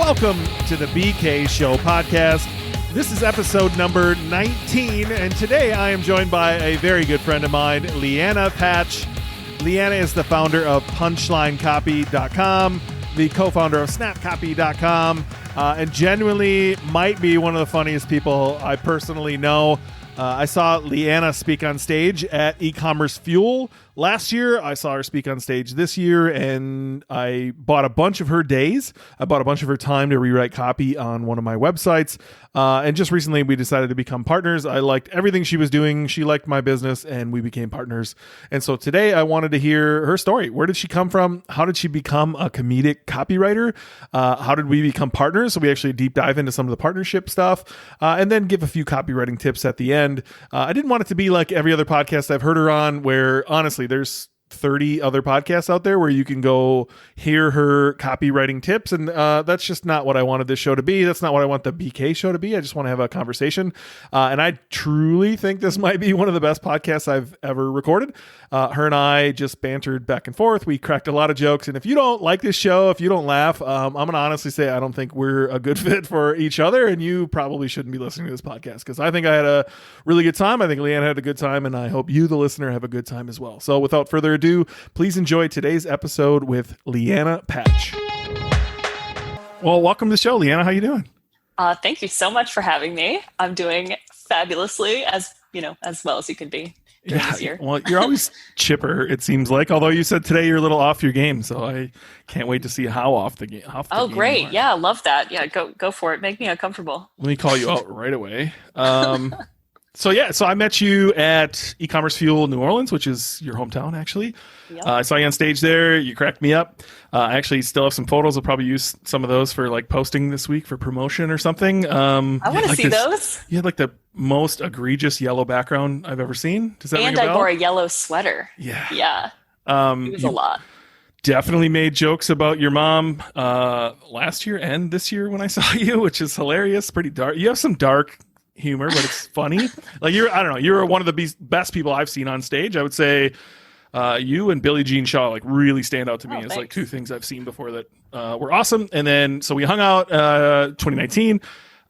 Welcome to the BK Show podcast. This is episode number 19, and today I am joined by a very good friend of mine, Lianna Patch. Lianna is the founder of PunchlineCopy.com, the co-founder of SnapCopy.com, and genuinely might be one of the funniest people I personally know. I saw Lianna speak on stage at E-Commerce Fuel last year. I saw her speak on stage this year, and I bought a bunch of her days. I bought a bunch of her time to rewrite copy on one of my websites. And just recently, we decided to become partners. I liked everything she was doing. She liked my business, and we became partners. And so today, I wanted to hear her story. Where did she come from? How did she become a comedic copywriter? How did we become partners? So we actually deep dive into some of the partnership stuff, and then give a few copywriting tips at the end. I didn't want it to be like every other podcast I've heard her on, where honestly, there's 30 other podcasts out there where you can go hear her copywriting tips. And that's just not what I wanted this show to be. That's not what I want the BK show to be. I just want to have a conversation. And I truly think this might be one of the best podcasts I've ever recorded. Her and I just bantered back and forth. We cracked a lot of jokes. And if you don't like this show, if you don't laugh, I'm going to honestly say I don't think we're a good fit for each other. And you probably shouldn't be listening to this podcast, because I think I had a really good time. I think Leanne had a good time. And I hope you, the listener, have a good time as well. So without further ado, please enjoy today's episode with Lianna Patch. Well, welcome to the show, Lianna. How you doing? Thank you so much for having me. I'm doing fabulously, as well as you can be. Yeah, well, you're always chipper, it seems like. Although you said today you're a little off your game, so I can't wait to see how off the game. Oh, great! Yeah, I love that. Yeah, go for it. Make me uncomfortable. Let me call you out right away. So I met you at E-Commerce Fuel New Orleans, which is your hometown, actually. Yep. I saw you on stage there. You cracked me up. I actually still have some photos. I'll probably use some of those for like posting this week for promotion or something. I want to see those. You had like the most egregious yellow background I've ever seen. Does that ring a bell? And I wore a yellow sweater. Yeah. Yeah. It was a lot. Definitely made jokes about your mom last year and this year when I saw you, which is hilarious. Pretty dark. You have some dark humor, but it's funny. Like you're one of the best people I've seen on stage. I would say you and Billie Jean Shaw like really stand out to me as like two things I've seen before that were awesome. And then so we hung out 2019.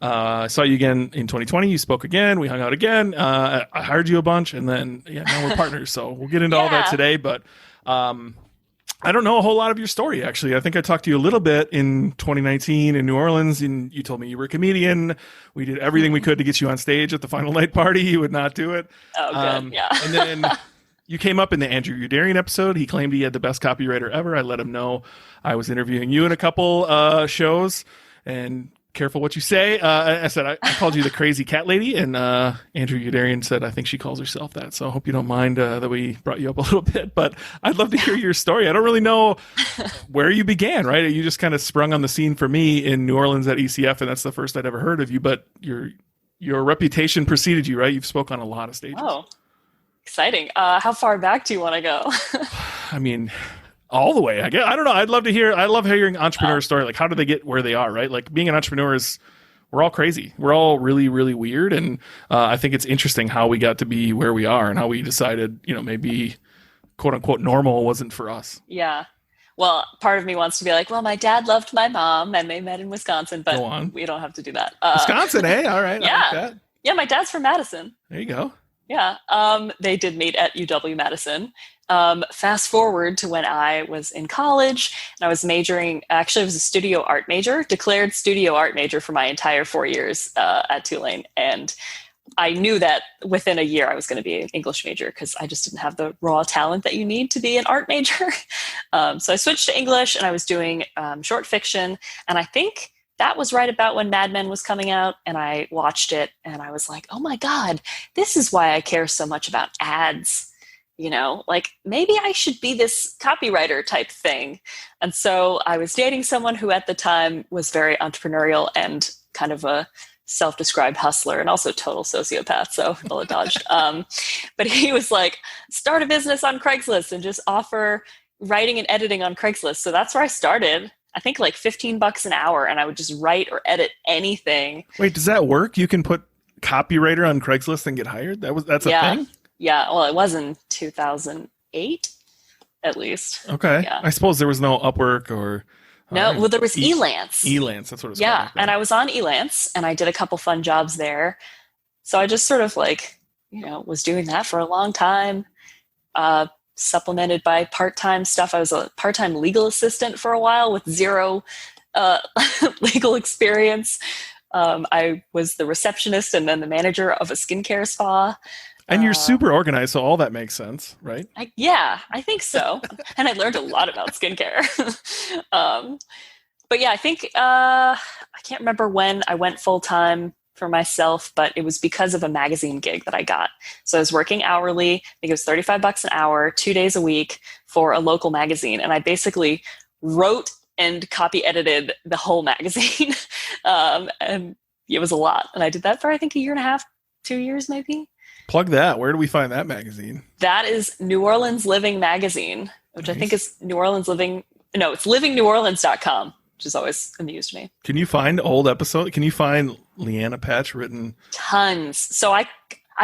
I saw you again in 2020. You spoke again. We hung out again. I hired you a bunch, and then now we're partners. So we'll get into all that today. But I don't know a whole lot of your story, actually. I think I talked to you a little bit in 2019 in New Orleans, and you told me you were a comedian. We did everything we could to get you on stage at the final night party. You would not do it. Oh, good. Yeah. And then you came up in the Andrew Youderian episode. He claimed he had the best copywriter ever. I let him know I was interviewing you in a couple shows, and careful what you say. I said, I called you the crazy cat lady, and Andrew Youderian said, I think she calls herself that. So I hope you don't mind that we brought you up a little bit, but I'd love to hear your story. I don't really know where you began, right? You just kind of sprung on the scene for me in New Orleans at ECF, and that's the first I'd ever heard of you, but your reputation preceded you, right? You've spoke on a lot of stages. Oh, exciting. How far back do you want to go? I mean, all the way, I guess. I don't know. I love hearing entrepreneur story. Like, how do they get where they are, right? Like, being an entrepreneur we're all crazy. We're all really, really weird. And I think it's interesting how we got to be where we are and how we decided, maybe quote unquote normal wasn't for us. Yeah. Well, part of me wants to be like, well, my dad loved my mom and they met in Wisconsin, but we don't have to do that. Wisconsin, eh? All right. Yeah. I like that. Yeah. My dad's from Madison. There you go. Yeah. They did meet at UW-Madison. Fast forward to when I was in college and I was majoring, actually I was a studio art major, declared studio art major for my entire 4 years at Tulane. And I knew that within a year I was going to be an English major because I just didn't have the raw talent that you need to be an art major. So I switched to English and I was doing short fiction. And I think that was right about when Mad Men was coming out, and I watched it and I was like, oh my God, this is why I care so much about ads. Like maybe I should be this copywriter type thing. And so I was dating someone who at the time was very entrepreneurial and kind of a self-described hustler and also total sociopath. So bullet dodged. But he was like, start a business on Craigslist and just offer writing and editing on Craigslist. So that's where I started. I think like $15 an hour, and I would just write or edit anything. Wait, does that work? You can put copywriter on Craigslist and get hired? That's a thing? Yeah. Well, it was in 2008, at least. Okay. Yeah. I suppose there was no Upwork or No, well, there was Elance. Elance, that's what it's called. Yeah, and I was on Elance, and I did a couple fun jobs there. So I just sort of like, was doing that for a long time, supplemented by part-time stuff. I was a part-time legal assistant for a while with zero legal experience. I was the receptionist and then the manager of a skincare spa. And you're super organized, so all that makes sense, right? I think so. And I learned a lot about skincare. But yeah, I think, I can't remember when I went full-time for myself, but it was because of a magazine gig that I got. So I was working hourly. I think it was $35 an hour, 2 days a week for a local magazine. And I basically wrote and copy edited the whole magazine. And it was a lot. And I did that for, I think, a year and a half, 2 years maybe. Plug that. Where do we find that magazine? That is New Orleans Living Magazine, which I think is New Orleans Living. No, it's livingneworleans.com, which has always amused me. Can you find old episodes? Can you find Lianna Patch written? Tons. So I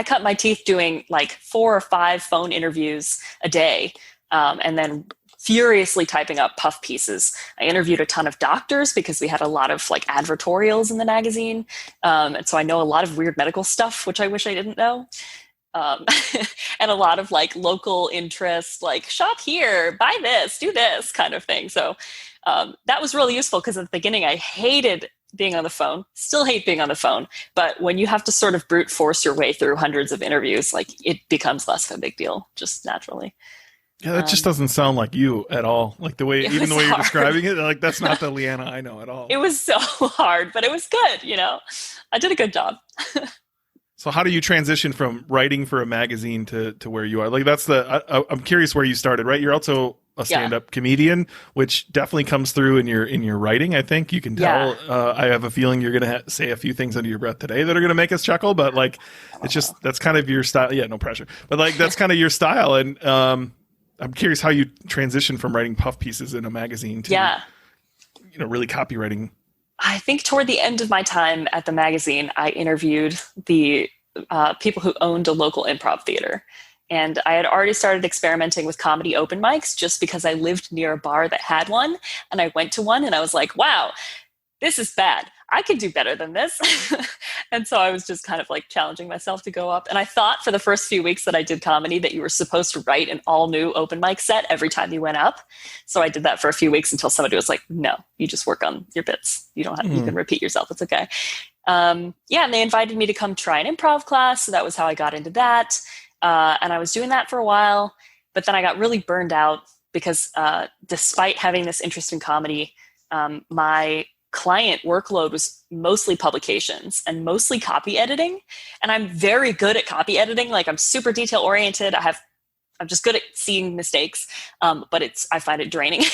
cut my teeth doing like 4 or 5 phone interviews a day, and then furiously typing up puff pieces. I interviewed a ton of doctors because we had a lot of like advertorials in the magazine. And so I know a lot of weird medical stuff, which I wish I didn't know. And a lot of like local interest, like shop here, buy this, do this kind of thing. So that was really useful because at the beginning I hated being on the phone, still hate being on the phone. But when you have to sort of brute force your way through hundreds of interviews, like it becomes less of a big deal, just naturally. Yeah, that just doesn't sound like you at all. Like the way, even the way you're describing it, like that's not the Lianna I know at all. It was so hard, but it was good. I did a good job. So how do you transition from writing for a magazine to where you are? Like I'm curious where you started, right? You're also a stand-up comedian, which definitely comes through in your writing. I think you can tell. Yeah. I have a feeling you're going to say a few things under your breath today that are going to make us chuckle, but like, it's just, that's kind of your style. Yeah, no pressure. But like, that's kind of your style. And, I'm curious how you transition from writing puff pieces in a magazine to, really copywriting. I think toward the end of my time at the magazine, I interviewed the people who owned a local improv theater. And I had already started experimenting with comedy open mics just because I lived near a bar that had one. And I went to one and I was like, wow, this is bad. I could do better than this. And so I was just kind of like challenging myself to go up. And I thought for the first few weeks that I did comedy that you were supposed to write an all new open mic set every time you went up. So I did that for a few weeks until somebody was like, no, you just work on your bits. You don't have, you can repeat yourself. It's okay. And they invited me to come try an improv class. So that was how I got into that. And I was doing that for a while, but then I got really burned out because despite having this interest in comedy, my client workload was mostly publications and mostly copy editing. And I'm very good at copy editing. Like I'm super detail oriented. I'm just good at seeing mistakes. But I find it draining.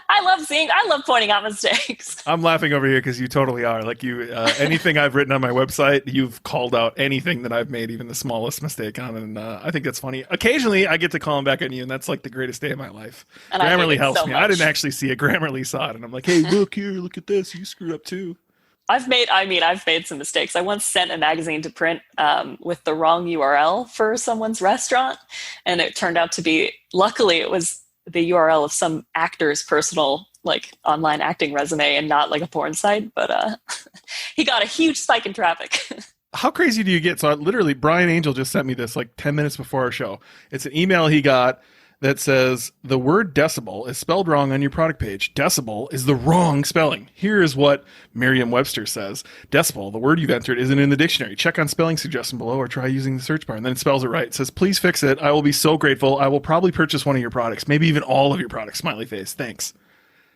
I love pointing out mistakes. I'm laughing over here because you totally are. Like anything I've written on my website, you've called out anything that I've made, even the smallest mistake on. And I think that's funny. Occasionally I get to call them back on you, and that's like the greatest day of my life. And Grammarly helps me. I didn't actually see it. Grammarly saw it. And I'm like, hey, look here, look at this. You screwed up too. I've made some mistakes. I once sent a magazine to print with the wrong URL for someone's restaurant. And it turned out to be, luckily it was the URL of some actor's personal like online acting resume and not like a porn site. But he got a huge spike in traffic. How crazy do you get? So literally Brian Angel just sent me this like 10 minutes before our show. It's an email he got that says the word decibel is spelled wrong on your product page. Decibel is the wrong spelling. Here is what Merriam-Webster says. Decibel, the word you've entered, isn't in the dictionary. Check on spelling suggestion below or try using the search bar. And then it spells it right. It says, please fix it. I will be so grateful. I will probably purchase one of your products, maybe even all of your products. Smiley face. Thanks.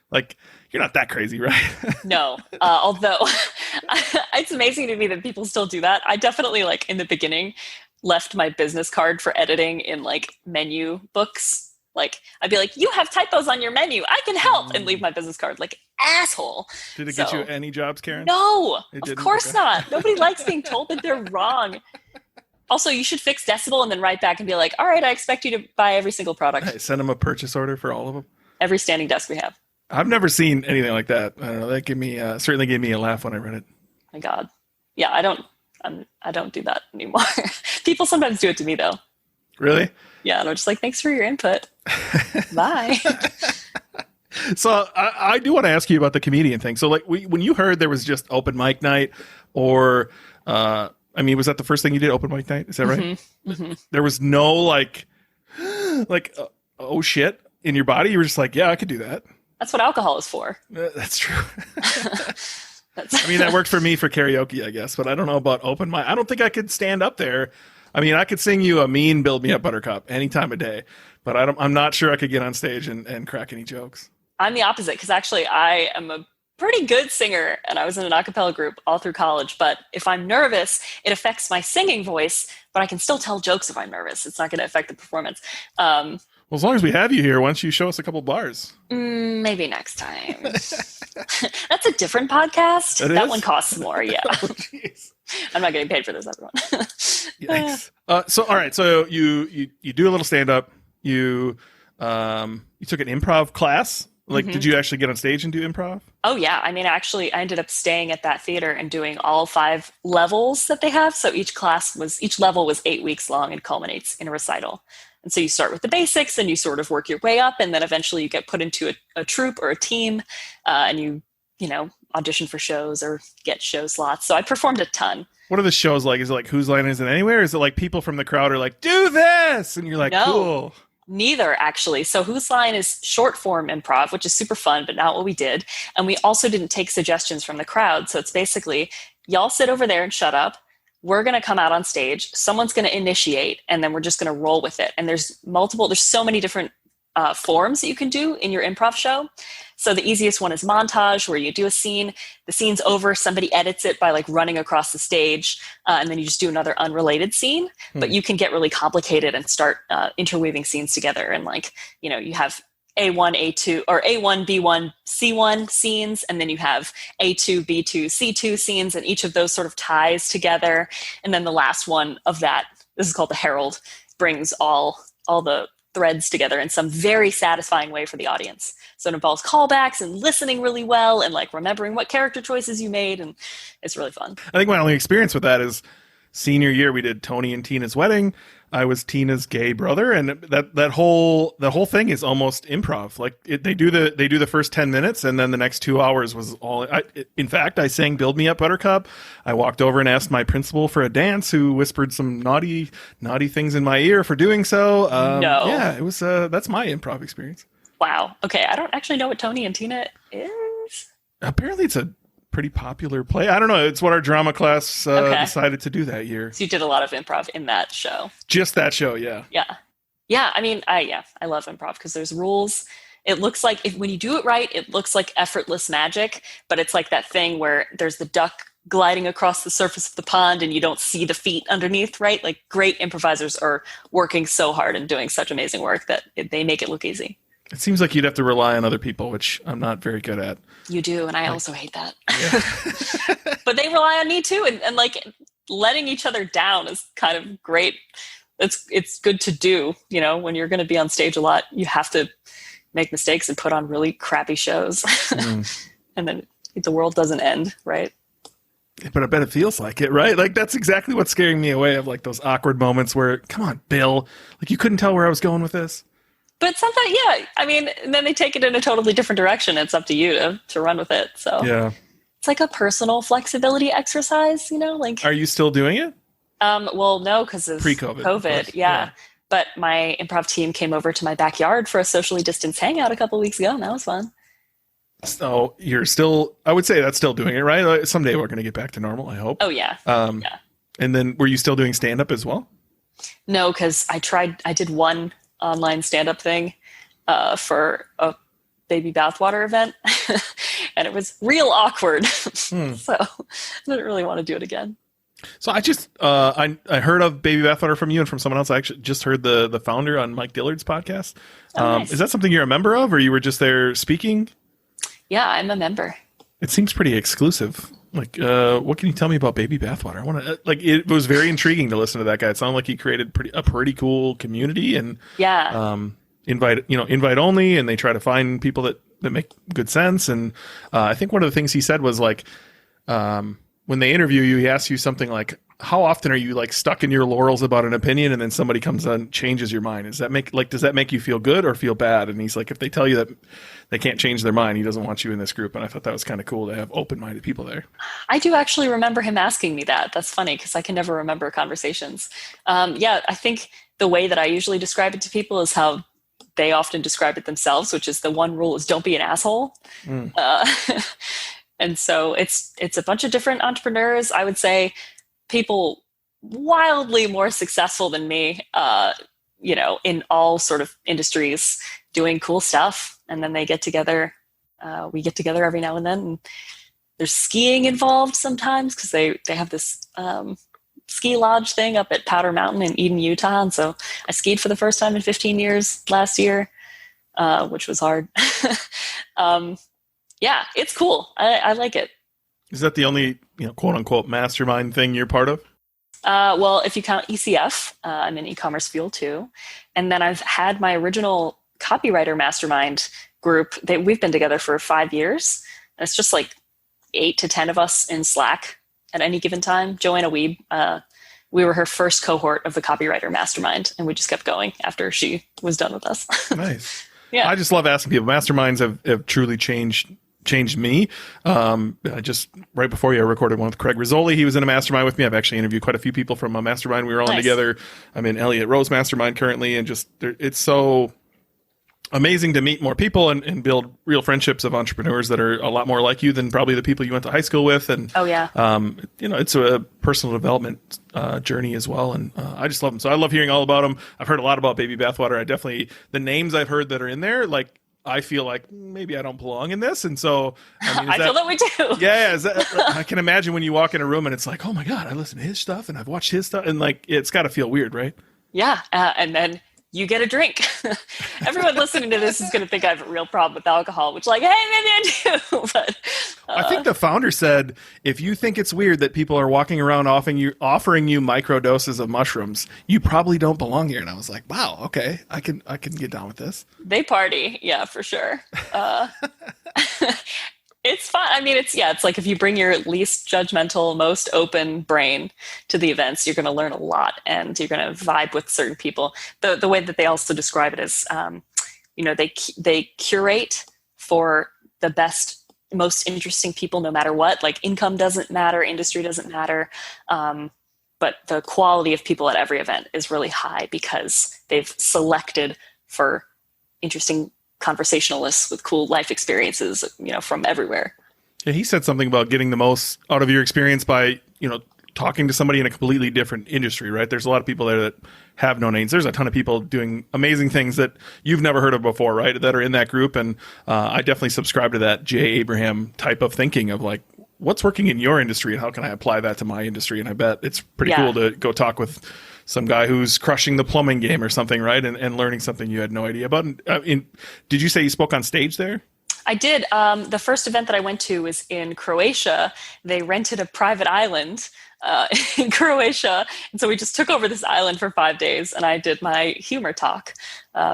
Like, you're not that crazy, right? No. Although it's amazing to me that people still do that. I definitely, like, in the beginning, left my business card for editing in like menu books. Like I'd be like, you have typos on your menu, I can help, and leave my business card. Like, asshole. Did it get you any jobs, Karen? No, of course not. Nobody likes being told that they're wrong. Also, you should fix decibel and then write back and be like, all right, I expect you to buy every single product. Hey, send them a purchase order for all of them. Every standing desk we have. I've never seen anything like that. I don't know. That certainly gave me a laugh when I read it. My God. Yeah, I don't do that anymore. People sometimes do it to me though. Really? Yeah, and I'm just like, thanks for your input. Bye. So I do want to ask you about the comedian thing. So like when you heard there was just open mic night, or was that the first thing you did, open mic night? Is that right? Mm-hmm. Mm-hmm. There was no like oh shit in your body. You were just like, yeah, I could do that. That's what alcohol is for. That's true. That worked for me for karaoke, I guess, but I don't know about open mic. I don't think I could stand up there. I could sing you a mean "Build Me Up, Buttercup" any time of day, but I'm not sure I could get on stage and crack any jokes. I'm the opposite, because actually I am a pretty good singer, and I was in an a cappella group all through college. But if I'm nervous, it affects my singing voice, but I can still tell jokes if I'm nervous. It's not going to affect the performance. Well, as long as we have you here, why don't you show us a couple bars? Maybe next time. That's a different podcast. That one costs more, yeah. Oh, I'm not getting paid for this, everyone. Yikes. All right. So you do a little stand-up. You took an improv class. Like, Did you actually get on stage and do improv? Oh, yeah. Actually, I ended up staying at that theater and doing all 5 levels that they have. So each level was 8 weeks long and culminates in a recital. And so you start with the basics and you sort of work your way up, and then eventually you get put into a troupe or a team, and you audition for shows or get show slots. So I performed a ton. What are the shows like? Is it like Whose Line Is It Anywhere? Or is it like people from the crowd are like, do this? And you're like, no, cool. Neither, actually. So Whose Line is short form improv, which is super fun, but not what we did. And we also didn't take suggestions from the crowd. So it's basically, y'all sit over there and shut up. We're going to come out on stage. Someone's going to initiate, and then we're just going to roll with it. And there's so many different forms that you can do in your improv show. So the easiest one is montage, where you do a scene, the scene's over, somebody edits it by like running across the stage, and then you just do another unrelated scene. But you can get really complicated and start interweaving scenes together. And you have A1, A2, or A1, B1, C1 scenes, and then you have A2, B2, C2 scenes, and each of those sort of ties together. And then the last one of that, this is called the Herald, brings all the threads together in some very satisfying way for the audience. So it involves callbacks and listening really well and like remembering what character choices you made, and it's really fun. I think my only experience with that is senior year. We did Tony and Tina's wedding. I was Tina's gay brother, and that whole thing is almost improv. Like they do the first 10 minutes, and then the next 2 hours was all. In fact, I sang "Build Me Up, Buttercup." I walked over and asked my principal for a dance, who whispered some naughty things in my ear for doing so. No, yeah, it was. That's my improv experience. Wow. Okay, I don't actually know what Tony and Tina is. Apparently, it's a pretty popular play. I don't know. It's what our drama class decided to do that year. So you did a lot of improv in that show. Just that show, yeah. Yeah. Yeah, I love improv because there's rules. It looks like when you do it right, it looks like effortless magic, but it's like that thing where there's the duck gliding across the surface of the pond and you don't see the feet underneath, right? Like great improvisers are working so hard and doing such amazing work that they make it look easy. It seems like you'd have to rely on other people, which I'm not very good at. You do, and I also hate that. Yeah. But they rely on me too, and like letting each other down is kind of great. It's good to do, when you're going to be on stage a lot, you have to make mistakes and put on really crappy shows. And then the world doesn't end, right? But I bet it feels like it, right? Like that's exactly what's scaring me away, of like those awkward moments where, come on, Bill, like you couldn't tell where I was going with this. But sometimes, yeah, and then they take it in a totally different direction. It's up to you to run with it. So yeah, it's like a personal flexibility exercise, like. Are you still doing it? Well, no, because of pre-COVID. Yeah. But my improv team came over to my backyard for a socially distanced hangout a couple of weeks ago, and that was fun. So you're still, I would say that's still doing it, right? Like, someday we're going to get back to normal, I hope. Oh, yeah. Yeah. And then were you still doing stand-up as well? No, because I did one online stand-up thing for a baby bathwater event, and it was real awkward. So I didn't really want to do it again. So I just I heard of baby bathwater from you and from someone else. I actually just heard the founder on Mike Dillard's podcast. Nice. Is that something you're a member of, or you were just there speaking? Yeah, I'm a member. It seems pretty exclusive. Like, what can you tell me about baby bathwater? I want to it was very intriguing to listen to that guy. It sounded like he created a pretty cool community, and invite only, and they try to find people that make good sense. And I think one of the things he said was like, when they interview you, he asks you something like, how often are you like stuck in your laurels about an opinion and then somebody comes on and changes your mind? Does that make you feel good or feel bad? And he's like, if they tell you that they can't change their mind, he doesn't want you in this group. And I thought that was kind of cool to have open-minded people there. I do actually remember him asking me that. That's funny because I can never remember conversations. Yeah, I think the way that I usually describe it to people is how they often describe it themselves, which is the one rule is don't be an asshole. And so it's a bunch of different entrepreneurs. I would say people wildly more successful than me, in all sort of industries doing cool stuff. And then they get together. We get together every now and then. And there's skiing involved sometimes because they have this ski lodge thing up at Powder Mountain in Eden, Utah. And so I skied for the first time in 15 years last year, which was hard. Yeah, it's cool. I like it. Is that the only, quote unquote mastermind thing you're part of? Well, if you count ECF, I'm in e-commerce fuel too. And then I've had my original copywriter mastermind group that we've been together for 5 years. And it's just like 8 to 10 of us in Slack at any given time. Joanna Wiebe, we were her first cohort of the copywriter mastermind, and we just kept going after she was done with us. Nice. Yeah. I just love asking people. Masterminds have truly changed me. Just right before you, I recorded one with Craig Rizzoli. He was in a mastermind with me. I've actually interviewed quite a few people from a mastermind we were all in together. I'm in Elliot Rose mastermind currently, and it's so amazing to meet more people and build real friendships of entrepreneurs that are a lot more like you than probably the people you went to high school with. And it's a personal development journey as well. And I just love them. So I love hearing all about them. I've heard a lot about Baby Bathwater. The names I've heard that are in there, like, I feel like maybe I don't belong in this. And so, I feel that we do. Yeah. I can imagine when you walk in a room and it's like, oh my God, I listen to his stuff and I've watched his stuff. And like, it's got to feel weird, right? Yeah. And then you get a drink. Everyone listening to this is going to think I have a real problem with alcohol, which like, hey, maybe I do. But I think the founder said, if you think it's weird that people are walking around offering you micro doses of mushrooms, you probably don't belong here. And I was like, wow, okay, I can get down with this. They party. Yeah, for sure. It's fun. I mean, it's like if you bring your least judgmental, most open brain to the events, you're going to learn a lot and you're going to vibe with certain people. The way that they also describe it is, they curate for the best, most interesting people, no matter what. Like income doesn't matter, industry doesn't matter. But the quality of people at every event is really high because they've selected for interesting conversationalists with cool life experiences, from everywhere. Yeah, he said something about getting the most out of your experience by, talking to somebody in a completely different industry, right? There's a lot of people there that have no names. There's a ton of people doing amazing things that you've never heard of before, right? That are in that group. And I definitely subscribe to that Jay Abraham type of thinking of like, what's working in your industry and how can I apply that to my industry? And I bet it's pretty cool to go talk with some guy who's crushing the plumbing game or something, right? And learning something you had no idea about. Did you say you spoke on stage there? I did. The first event that I went to was in Croatia. They rented a private island in Croatia. And so we just took over this island for 5 days and I did my humor talk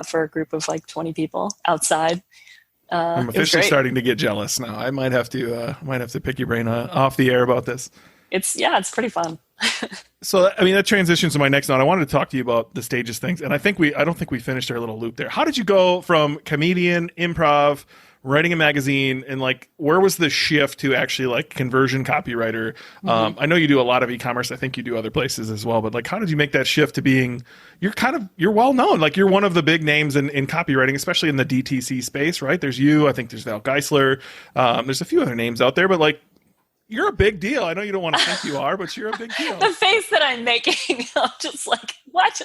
for a group of like 20 people outside. I'm officially starting to get jealous now. I might have to pick your brain off the air about this. It's pretty fun. So, that transitions to my next note. I wanted to talk to you about the stages things. And I don't think we finished our little loop there. How did you go from comedian, improv, writing a magazine, and like, where was the shift to actually like conversion copywriter? I know you do a lot of e-commerce. I think you do other places as well, but like, how did you make that shift to being, you're well known. Like you're one of the big names in copywriting, especially in the DTC space, right? There's you, I think there's Val Geisler. There's a few other names out there, but like, you're a big deal. I know you don't want to think you are, but you're a big deal. The face that I'm making, I'm just like, what?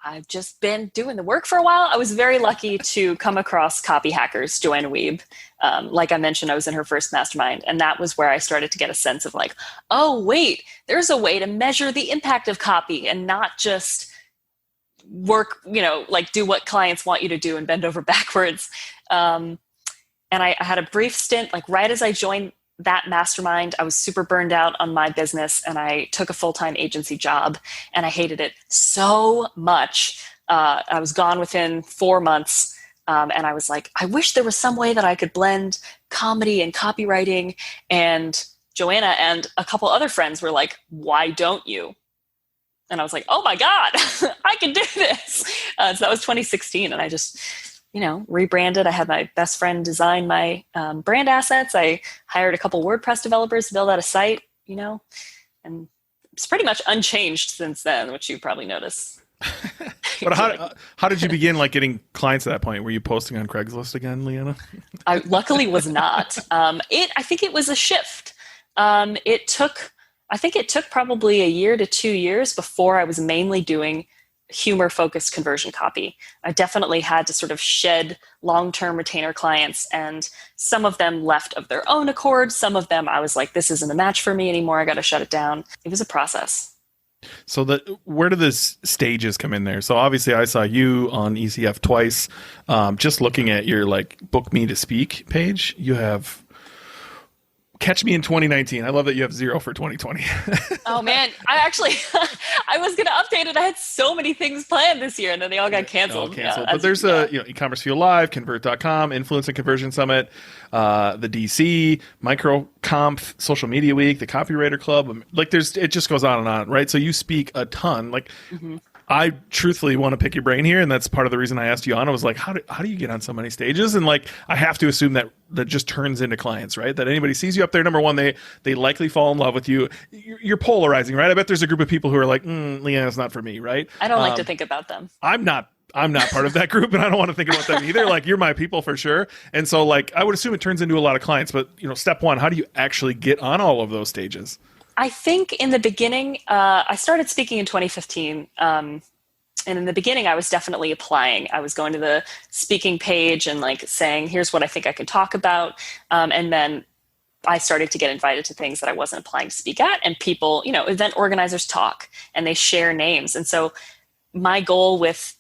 I've just been doing the work for a while. I was very lucky to come across Copy Hackers, Joanna Wiebe. Like I mentioned, I was in her first mastermind, and that was where I started to get a sense of like, oh, wait, there's a way to measure the impact of copy and not just work, like do what clients want you to do and bend over backwards. And I had a brief stint, like right as I joined that mastermind, I was super burned out on my business and I took a full-time agency job and I hated it so much. I was gone within 4 months. And I was like, I wish there was some way that I could blend comedy and copywriting and Joanna and a couple other friends were like, why don't you? And I was like, oh my God, I can do this. So that was 2016. And I just, rebranded. I had my best friend design my brand assets. I hired a couple WordPress developers to build out a site, and it's pretty much unchanged since then, which you probably notice. But how did you begin getting clients at that point? Were you posting on Craigslist again, Lianna? I luckily was not. I think it was a shift. I think it took probably a year to 2 years before I was mainly doing humor-focused conversion copy. I definitely had to sort of shed long-term retainer clients, and some of them left of their own accord. Some of them I was like, this isn't a match for me anymore. I got to shut it down. It was a process. So where do the stages come in there? So obviously I saw you on ECF twice. Just looking at your book me to speak page, you have Catch Me in 2019. I love that you have 0 for 2020. Oh man, I was going to update it. I had so many things planned this year and then they all got canceled. But there's e-commerce fuel live, convert.com, influence and conversion summit, the DC, micro conf, social media week, the copywriter club. It just goes on and on, right? So you speak a ton. I truthfully want to pick your brain here, and that's part of the reason I asked you on. I was like, how do you get on so many stages? And I have to assume that just turns into clients, right? That anybody sees you up there, number one, they likely fall in love with you. You're polarizing, right? I bet there's a group of people who are like, Leanna's not for me, right? I don't like to think about them. I'm not part of that group, and I don't want to think about them either. You're my people for sure. And so I would assume it turns into a lot of clients, but step one, how do you actually get on all of those stages? I think in the beginning, I started speaking in 2015. And in the beginning, I was definitely applying. I was going to the speaking page and saying, here's what I think I can talk about. And then I started to get invited to things that I wasn't applying to speak at. And people, event organizers talk and they share names. And so my goal with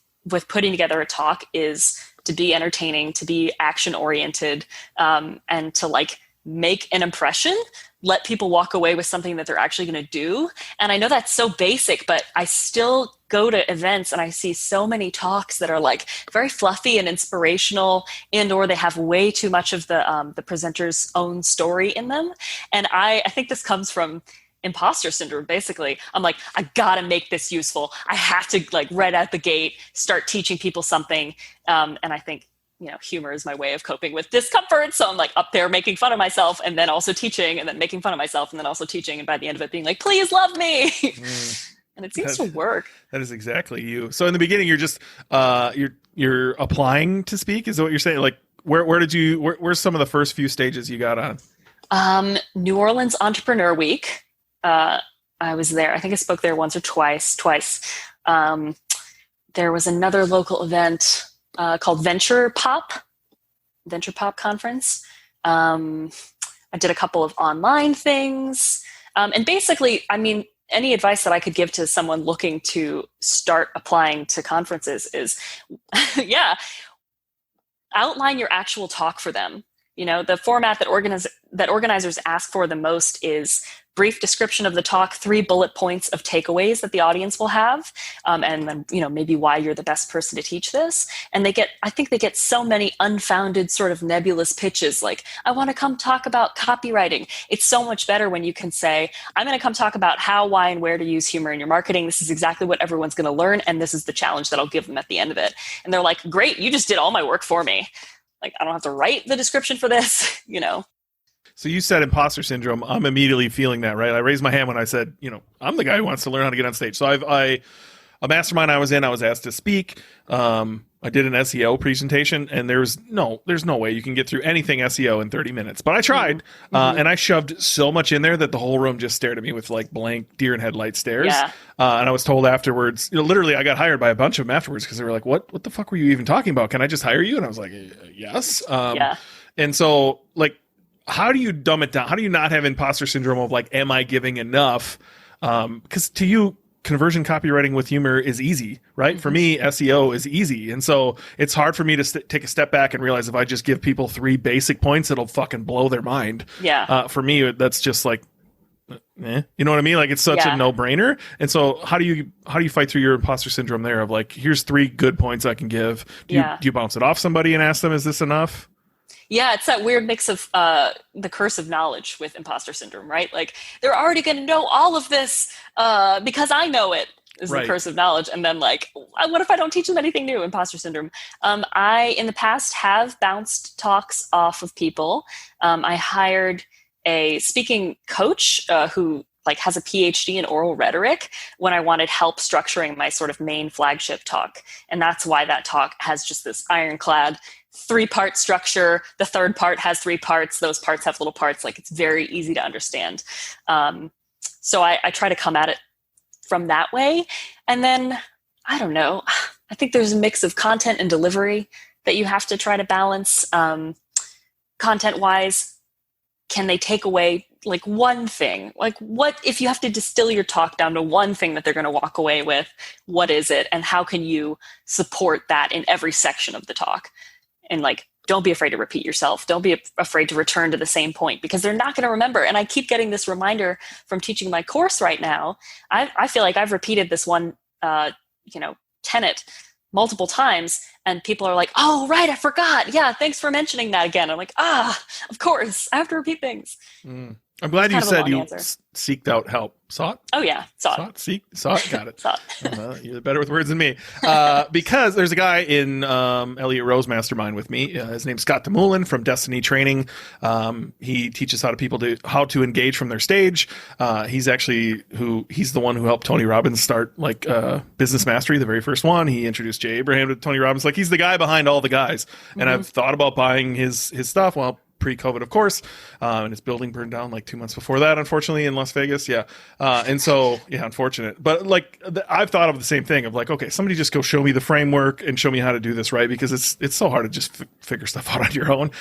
putting together a talk is to be entertaining, to be action oriented, and to make an impression, let people walk away with something that they're actually going to do. And I know that's so basic, but I still go to events and I see so many talks that are very fluffy and inspirational, and or they have way too much of the presenter's own story in them. And I think this comes from imposter syndrome. Basically, I'm I gotta make this useful. I have to right out the gate start teaching people something. And I think humor is my way of coping with discomfort. So I'm up there making fun of myself and then also teaching and then making fun of myself and then also teaching. And by the end of it being please love me. And it seems to work. That is exactly you. So in the beginning, you're just, you're applying to speak. Is that what you're saying? Where's some of the first few stages you got on? New Orleans Entrepreneur Week. I was there. I think I spoke there once or twice. There was another local event called Venture Pop Conference. I did a couple of online things. And basically, any advice that I could give to someone looking to start applying to conferences is, outline your actual talk for them. The format that organizers ask for the most is brief description of the talk, 3 bullet points of takeaways that the audience will have, and then maybe why you're the best person to teach this. And I think they get so many unfounded sort of nebulous pitches, I want to come talk about copywriting. It's so much better when you can say, I'm going to come talk about how, why, and where to use humor in your marketing. This is exactly what everyone's going to learn, and this is the challenge that I'll give them at the end of it. And they're like, great, you just did all my work for me. I don't have to write the description for this, So you said imposter syndrome. I'm immediately feeling that, right? I raised my hand when I said, I'm the guy who wants to learn how to get on stage. So a mastermind I was in, I was asked to speak. I did an SEO presentation, and there's no way you can get through anything SEO in 30 minutes. But I tried, and I shoved so much in there that the whole room just stared at me with blank deer in headlight stares. Yeah. And I was told afterwards, literally I got hired by a bunch of them afterwards because they were like, what the fuck were you even talking about? Can I just hire you? And I was like, yes. And so how do you dumb it down? How do you not have imposter syndrome of am I giving enough? Because to you, conversion copywriting with humor is easy, right? Mm-hmm. For me, SEO is easy. And so it's hard for me to take a step back and realize if I just give people 3 basic points, it'll fucking blow their mind. Yeah. For me, that's just you know what I mean? It's such a no-brainer. And so how do you fight through your imposter syndrome there of here's 3 good points I can give? Do you bounce it off somebody and ask them, is this enough? Yeah, it's that weird mix of the curse of knowledge with imposter syndrome, right? Like they're already going to know all of this because I know it is the Right. curse of knowledge. And then like, what if I don't teach them anything new? Imposter syndrome. I, in the past, have bounced talks off of people. I hired a speaking coach who like has a PhD in oral rhetoric when I wanted help structuring my sort of main flagship talk. And that's why that talk has just this ironclad 3-part structure. The third part has 3 parts. Those parts have little parts. Like it's very easy to understand. So I try to come at it from that way. And then, I don't know, I think there's a mix of content and delivery that you have to try to balance. Content-wise, can they take away like one thing? Like what, if you have to distill your talk down to one thing that they're going to walk away with, what is it? And how can you support that in every section of the talk? And like, don't be afraid to repeat yourself. Don't be afraid to return to the same point because they're not going to remember. And I keep getting this reminder from teaching my course right now. I feel like I've repeated this one, tenet multiple times and people are like, oh, right, I forgot. Yeah, thanks for mentioning that again. I'm like, of course, I have to repeat things. I'm glad you said you seeked out help. Sought? Oh, yeah. Sought. Sought. Got it. Sought. You're better with words than me. Because there's a guy in Elliot Rose Mastermind with me. His name's Scott DeMullen from Destiny Training. He teaches how to engage from their stage. He's the one who helped Tony Robbins start Business Mastery, the very first one. He introduced Jay Abraham to Tony Robbins. Like he's the guy behind all the guys. And I've thought about buying his stuff. Well, pre-COVID, of course, and his building burned down like 2 months before that, unfortunately, in Las Vegas. Yeah, and so unfortunate. But like, I've thought of the same thing of like, okay, somebody just go show me the framework and show me how to do this right, because it's so hard to just figure stuff out on your own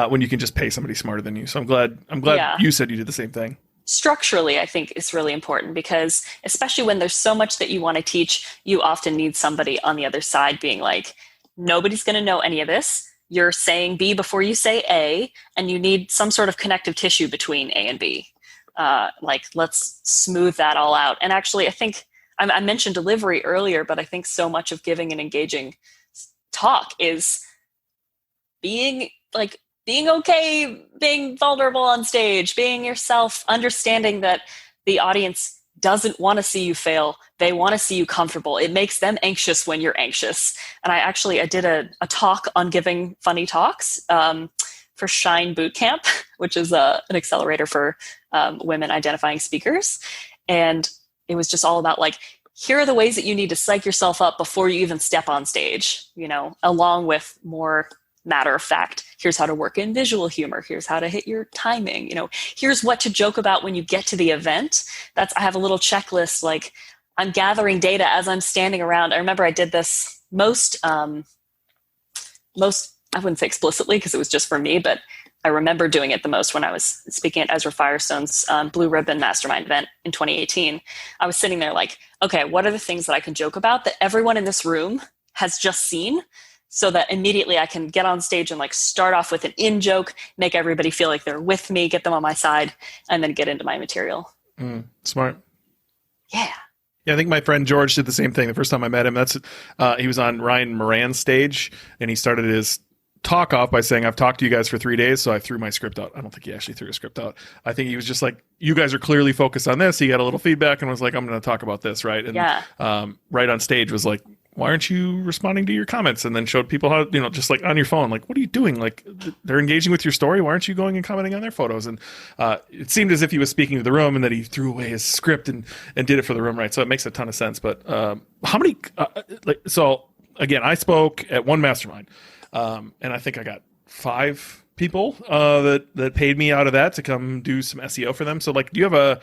when you can just pay somebody smarter than you. So I'm glad you said you did the same thing. Structurally, I think is really important because especially when there's so much that you want to teach, you often need somebody on the other side being like, nobody's going to know any of this. You're saying B before you say A, and you need some sort of connective tissue between A and B. Let's smooth that all out. And actually, I think I mentioned delivery earlier, but I think so much of giving an engaging talk is being okay, being vulnerable on stage, being yourself, understanding that the audience doesn't want to see you fail. They want to see you comfortable. It makes them anxious when you're anxious. And I did a talk on giving funny talks for Shine Bootcamp, which is an accelerator for women identifying speakers. And it was just all about like, here are the ways that you need to psych yourself up before you even step on stage, along with more matter of fact. Here's how to work in visual humor. Here's how to hit your timing. Here's what to joke about when you get to the event. I have a little checklist. Like I'm gathering data as I'm standing around. I remember I did this most, I wouldn't say explicitly because it was just for me, but I remember doing it the most when I was speaking at Ezra Firestone's Blue Ribbon Mastermind event in 2018. I was sitting there like, okay, what are the things that I can joke about that everyone in this room has just seen? So that immediately I can get on stage and like start off with an in-joke, make everybody feel like they're with me, get them on my side, and then get into my material. Smart. Yeah. Yeah, I think my friend George did the same thing. The first time I met him, he was on Ryan Moran's stage, and he started his talk off by saying, I've talked to you guys for 3 days, so I threw my script out. I don't think he actually threw a script out. I think he was just like, you guys are clearly focused on this. He got a little feedback and was like, I'm going to talk about this, right? And right on stage was like, why aren't you responding to your comments? And then showed people how, just like on your phone, like, what are you doing? Like they're engaging with your story. Why aren't you going and commenting on their photos? And it seemed as if he was speaking to the room and that he threw away his script and did it for the room, right? So it makes a ton of sense. But how many, so again, I spoke at one mastermind and I think I got 5 people that paid me out of that to come do some SEO for them. So like, do you have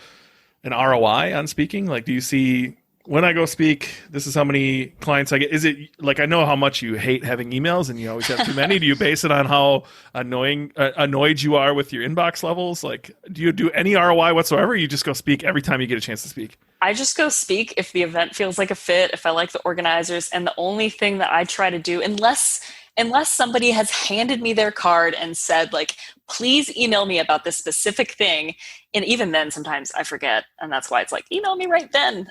an ROI on speaking? Like, do you see, when I go speak, this is how many clients I get? Is it like, I know how much you hate having emails and you always have too many. Do you base it on how annoyed you are with your inbox levels? Like, do you do any ROI whatsoever? Or you just go speak every time you get a chance to speak? I just go speak if the event feels like a fit, if I like the organizers. And the only thing that I try to do, unless somebody has handed me their card and said like, please email me about this specific thing. And even then sometimes I forget. And that's why it's like, email me right then.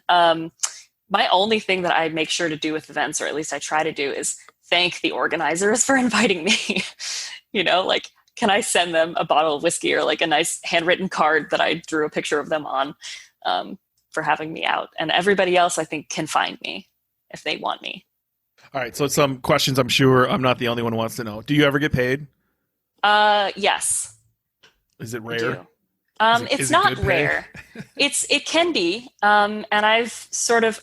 My only thing that I make sure to do with events, or at least I try to do, is thank the organizers for inviting me. Like can I send them a bottle of whiskey or like a nice handwritten card that I drew a picture of them on, for having me out. And everybody else, I think, can find me if they want me. All right. So some questions I'm sure I'm not the only one who wants to know. Do you ever get paid? Yes. Is it rare? It's not rare. It can be. And I've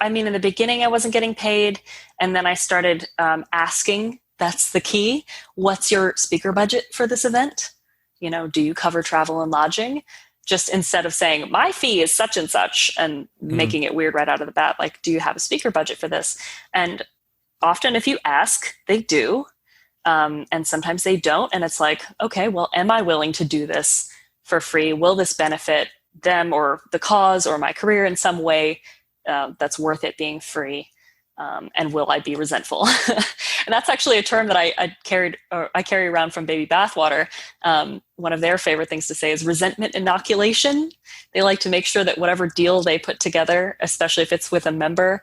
in the beginning I wasn't getting paid. And then I started asking, that's the key. What's your speaker budget for this event? Do you cover travel and lodging? Just instead of saying my fee is such and such and making it weird right out of the bat, like, do you have a speaker budget for this? And often if you ask, they do. And sometimes they don't. And it's like, okay, well, am I willing to do this for free? Will this benefit them or the cause or my career in some way that's worth it being free? And will I be resentful? And that's actually a term that I carry around from Baby Bathwater. One of their favorite things to say is resentment inoculation. They like to make sure that whatever deal they put together, especially if it's with a member,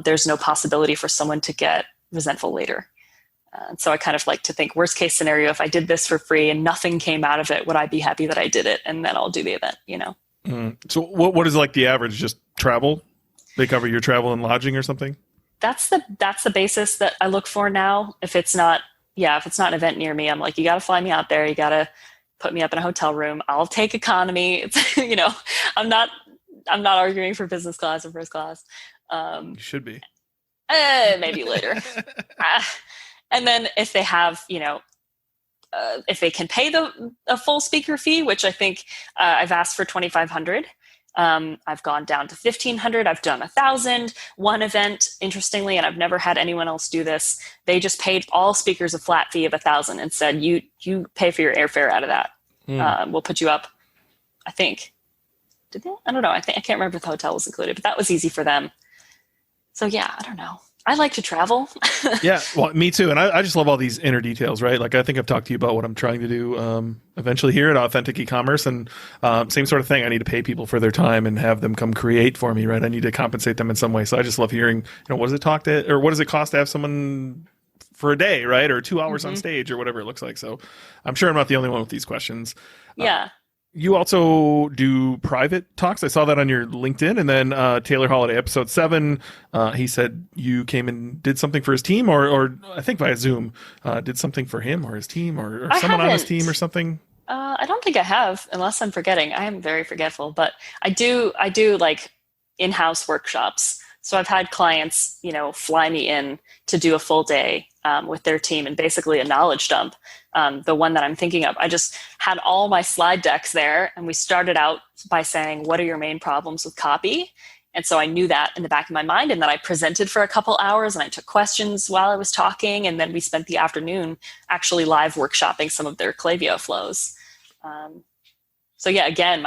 there's no possibility for someone to get resentful later. So I kind of like to think, worst case scenario, if I did this for free and nothing came out of it, would I be happy that I did it? And then I'll do the event, So what is like the average? Just travel? They cover your travel and lodging or something? That's the basis that I look for now. If it's not an event near me, I'm like, you got to fly me out there. You got to put me up in a hotel room. I'll take economy. It's, I'm not arguing for business class or first class. You should be. Maybe later. And then if they have, if they can pay a full speaker fee, which I think I've asked for $2,500. I've gone down to $1,500. I've done $1,000. One event, interestingly, and I've never had anyone else do this. They just paid all speakers a flat fee of $1,000 and said, "You pay for your airfare out of that. We'll put you up." I think. Did they? I don't know. I can't remember if the hotel was included, but that was easy for them. So yeah, I don't know. I like to travel. Yeah, well, me too. And I just love all these inner details, right? Like I think I've talked to you about what I'm trying to do eventually here at Authentic E-commerce, and same sort of thing. I need to pay people for their time and have them come create for me, right? I need to compensate them in some way. So I just love hearing, what does it cost to have someone for a day, right? Or 2 hours on stage or whatever it looks like. So I'm sure I'm not the only one with these questions. Yeah. You also do private talks. I saw that on your LinkedIn. And then Taylor Holiday, episode 7, he said you came and did something for his team, or I think via Zoom, did something for him or his team or someone on his team or something. I don't think I have, unless I'm forgetting. I am very forgetful, but I do like in-house workshops. So I've had clients, fly me in to do a full day with their team and basically a knowledge dump. The one that I'm thinking of, I just had all my slide decks there, and we started out by saying, what are your main problems with copy? And so I knew that in the back of my mind, and then I presented for a couple hours and I took questions while I was talking. And then we spent the afternoon actually live workshopping some of their Klaviyo flows. So yeah, again,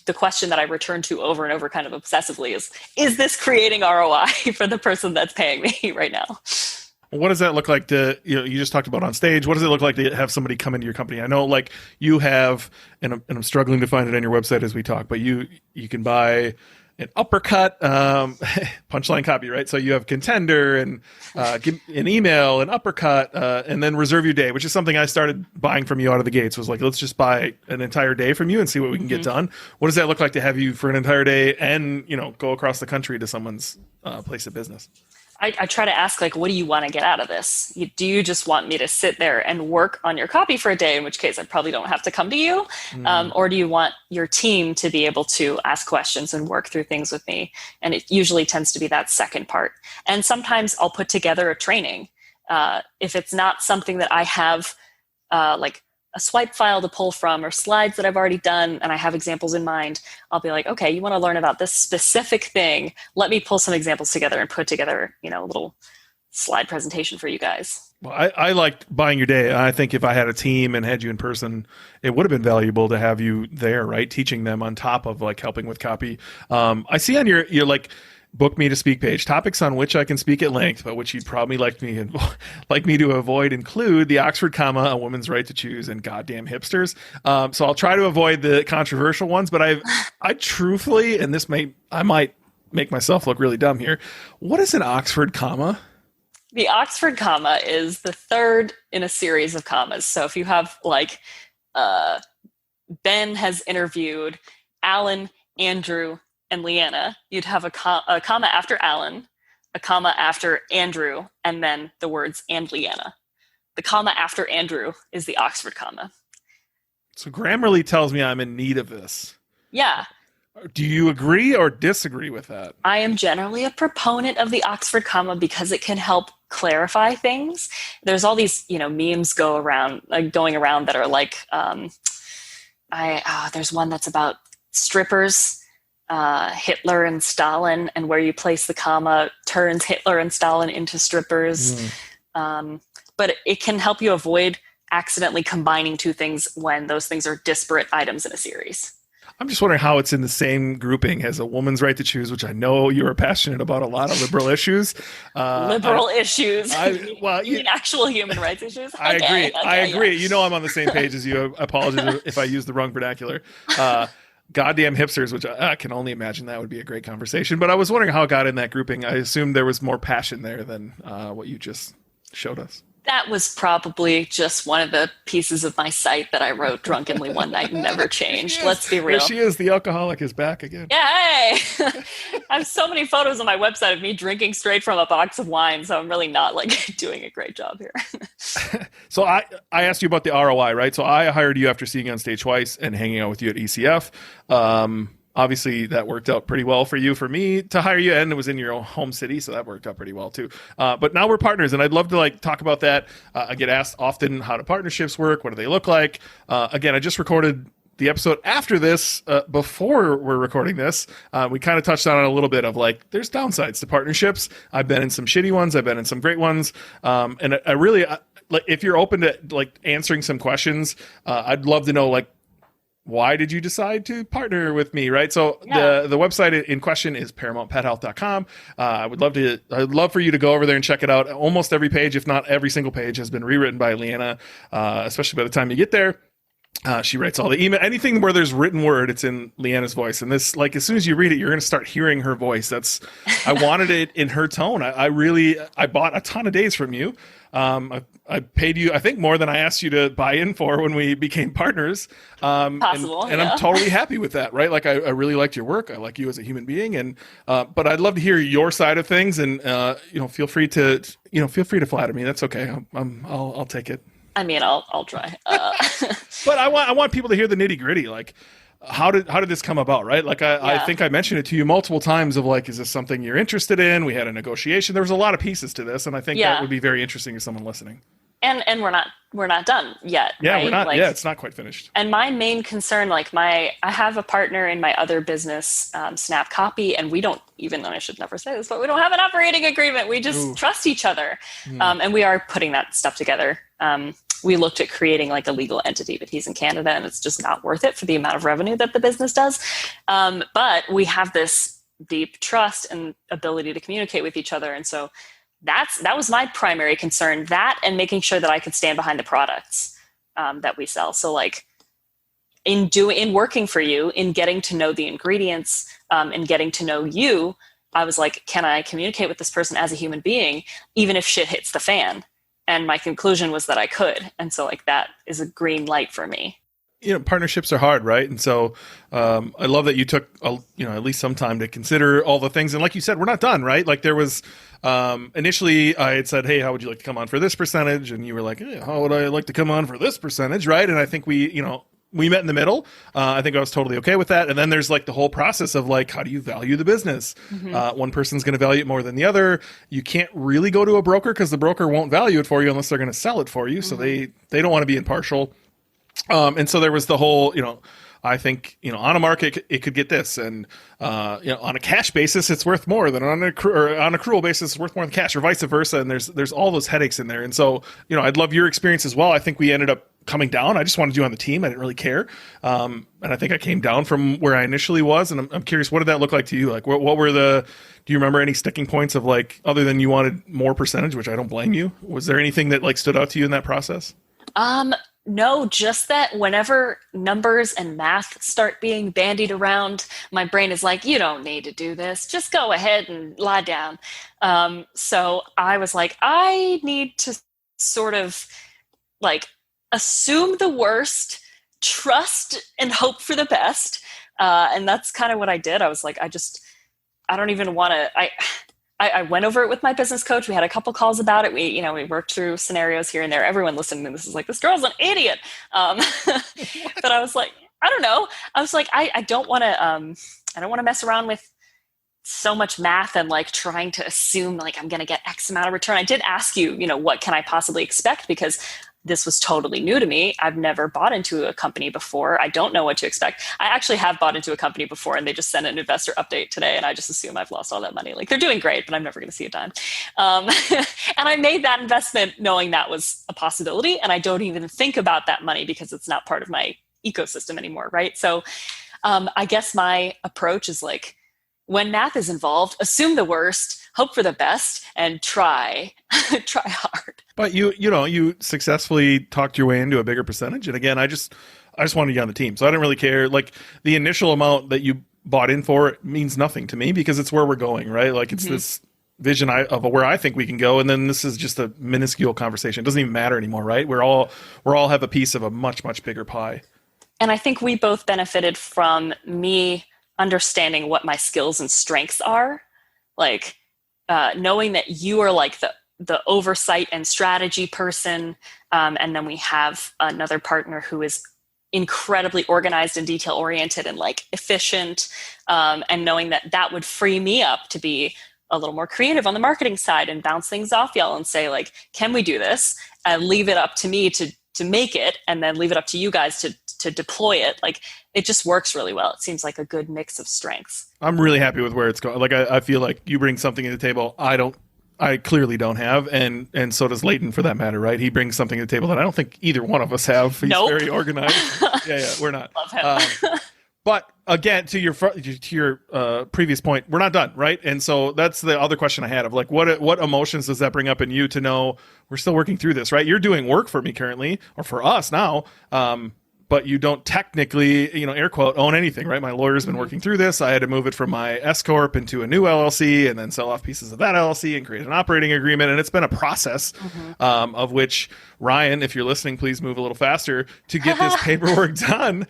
the question that I return to over and over kind of obsessively is this creating ROI for the person that's paying me right now? What does that look like to, you just talked about on stage. What does it look like to have somebody come into your company? I know like you have, and I'm struggling to find it on your website as we talk, but you can buy an uppercut, Punchline copy, right? So you have contender and give an email, an uppercut, and then reserve your day, which is something I started buying from you out of the gates. Was like, let's just buy an entire day from you and see what we can get done. What does that look like to have you for an entire day and, go across the country to someone's place of business? I try to ask, like, what do you want to get out of this? Do you just want me to sit there and work on your copy for a day, in which case I probably don't have to come to you? Or do you want your team to be able to ask questions and work through things with me? And it usually tends to be that second part. And sometimes I'll put together a training. If it's not something that I have, like a swipe file to pull from or slides that I've already done and I have examples in mind, I'll be like, okay, you want to learn about this specific thing. Let me pull some examples together and put together, a little slide presentation for you guys. Well, I liked buying your day. I think if I had a team and had you in person, it would have been valuable to have you there, right? Teaching them on top of like helping with copy. I see on your like, book me to speak page, topics on which I can speak at length, but which you'd probably like me to avoid include the Oxford comma, a woman's right to choose, and goddamn hipsters. So I'll try to avoid the controversial ones, but I truthfully, and I might make myself look really dumb here. What is an Oxford comma? The Oxford comma is the third in a series of commas. So if you have like Ben has interviewed Alan, Andrew, and Lianna, you'd have a comma after Alan, a comma after Andrew, and then the words and Lianna. The comma after Andrew is the Oxford comma. So Grammarly tells me I'm in need of this. Yeah. Do you agree or disagree with that? I am generally a proponent of the Oxford comma because it can help clarify things. There's all these, memes going around that are like, there's one that's about strippers, Hitler and Stalin, and where you place the comma turns Hitler and Stalin into strippers. But it can help you avoid accidentally combining two things when those things are disparate items in a series. I'm just wondering how it's in the same grouping as a woman's right to choose, which I know you are passionate about a lot of liberal issues. Issues? Actual human rights issues? I agree. I agree. Yeah. I'm on the same page as you. I apologize if I use the wrong vernacular. Goddamn hipsters, which I can only imagine that would be a great conversation. But I was wondering how it got in that grouping. I assumed there was more passion there than what you just showed us. That was probably just one of the pieces of my site that I wrote drunkenly one night and never changed. Let's be real. There she is. The alcoholic is back again. Yeah, hey! I have so many photos on my website of me drinking straight from a box of wine, so I'm really not doing a great job here. So I asked you about the ROI, right? So I hired you after seeing you on stage twice and hanging out with you at ECF. Obviously, that worked out pretty well for you. For me to hire you, and it was in your home city, so that worked out pretty well too. But now we're partners, and I'd love to talk about that. I get asked often, how do partnerships work? What do they look like? Again, I just recorded the episode after this, before we're recording this. We kind of touched on it a little bit of there's downsides to partnerships. I've been in some shitty ones. I've been in some great ones. And I really, if you're open to answering some questions, I'd love to know why did you decide to partner with me, right? So the website in question is ParamountPetHealth.com. I'd love for you to go over there and check it out. Almost every page, if not every single page, has been rewritten by Lianna, especially by the time you get there. She writes all the email, anything where there's written word, it's in Leanna's voice. And this, as soon as you read it, you're going to start hearing her voice. I wanted it in her tone. I bought a ton of days from you. I paid you, I think, more than I asked you to buy in for when we became partners. Possible. And I'm totally happy with that, right? I really liked your work. I like you as a human being. And, but I'd love to hear your side of things, and, feel free to flatter me. That's okay. I'll take it. I mean, I'll try. But I want people to hear the nitty gritty. How did this come about, right? I think I mentioned it to you multiple times of is this something you're interested in? We had a negotiation. There was a lot of pieces to this, and I think that would be very interesting to someone listening. And we're not done yet. Yeah, right? we're not. It's not quite finished. And my main concern, I have a partner in my other business, Snap Copy, and we don't, even though I should never say this, but we don't have an operating agreement. We just trust each other, and we are putting that stuff together. We looked at creating a legal entity, but he's in Canada, and it's just not worth it for the amount of revenue that the business does. But we have this deep trust and ability to communicate with each other, and so that was my primary concern, that and making sure that I could stand behind the products that we sell. So in working for you, in getting to know the ingredients, in getting to know you, I was can I communicate with this person as a human being, even if shit hits the fan? And my conclusion was that I could. And so that is a green light for me. Partnerships are hard, right? And so I love that you took, at least some time to consider all the things. And like you said, we're not done, right? There was, initially I had said, hey, how would you like to come on for this percentage? And you were like, hey, how would I like to come on for this percentage, right? And I think we met in the middle. I think I was totally okay with that. And then there's the whole process of how do you value the business? One person's going to value it more than the other. You can't really go to a broker because the broker won't value it for you unless they're going to sell it for you. So they don't want to be impartial. And so there was the whole, I think, on a market, it could get this. And, on a cash basis, it's worth more than on an accrual basis, it's worth more than cash, or vice versa. And there's all those headaches in there. And so, I'd love your experience as well. I think we ended up coming down. I just wanted you on the team. I didn't really care. And I think I came down from where I initially was. And I'm curious, what did that look like to you? What were do you remember any sticking points of other than you wanted more percentage, which I don't blame you? Was there anything that stood out to you in that process? No, just that whenever numbers and math start being bandied around, my brain is like, you don't need to do this. Just go ahead and lie down. So I was like, I need to sort of like assume the worst, trust and hope for the best. And that's kind of what I did. I was like, I don't even want to, I went over it with my business coach. We had a couple calls about it. We worked through scenarios here and there. Everyone listening to this is like, this girl's an idiot. But I was like, I don't know. I was like, I don't want to mess around with so much math and like trying to assume like I'm going to get X amount of return. I did ask you, what can I possibly expect? Because this was totally new to me. I've never bought into a company before. I don't know what to expect. I actually have bought into a company before and they just sent an investor update today and I just assume I've lost all that money. Like they're doing great, but I'm never going to see a dime. And I made that investment knowing that was a possibility. And I don't even think about that money because it's not part of my ecosystem anymore, right? So I guess my approach is like, when math is involved, assume the worst, hope for the best, and try hard. But you successfully talked your way into a bigger percentage. And again, I just wanted you on the team. So I didn't really care. Like the initial amount that you bought in for means nothing to me because it's where we're going, right? Like it's this vision of where I think we can go. And then this is just a minuscule conversation. It doesn't even matter anymore, right? We're all have a piece of a much, much bigger pie. And I think we both benefited from me understanding what my skills and strengths are. Like knowing that you are like the oversight and strategy person. And then we have another partner who is incredibly organized and detail oriented and like efficient. And knowing that would free me up to be a little more creative on the marketing side and bounce things off y'all and say like, can we do this? And leave it up to me to make it, and then leave it up to you guys to deploy it. Like it just works really well. It seems like a good mix of strengths. I'm really happy with where it's going. Like I feel like you bring something to the table I clearly don't have, and so does Leighton for that matter, right? He brings something to the table that I don't think either one of us have. He's very organized. Yeah, we're not. Love him. But again, to your previous point, we're not done, right? And so that's the other question I had of like, what emotions does that bring up in you to know we're still working through this, right? You're doing work for me currently, or for us now, but you don't technically, air quote, own anything, right? My lawyer's been working through this. I had to move it from my S corp into a new LLC, and then sell off pieces of that LLC and create an operating agreement. And it's been a process of which, Ryan, if you're listening, please move a little faster to get this paperwork done.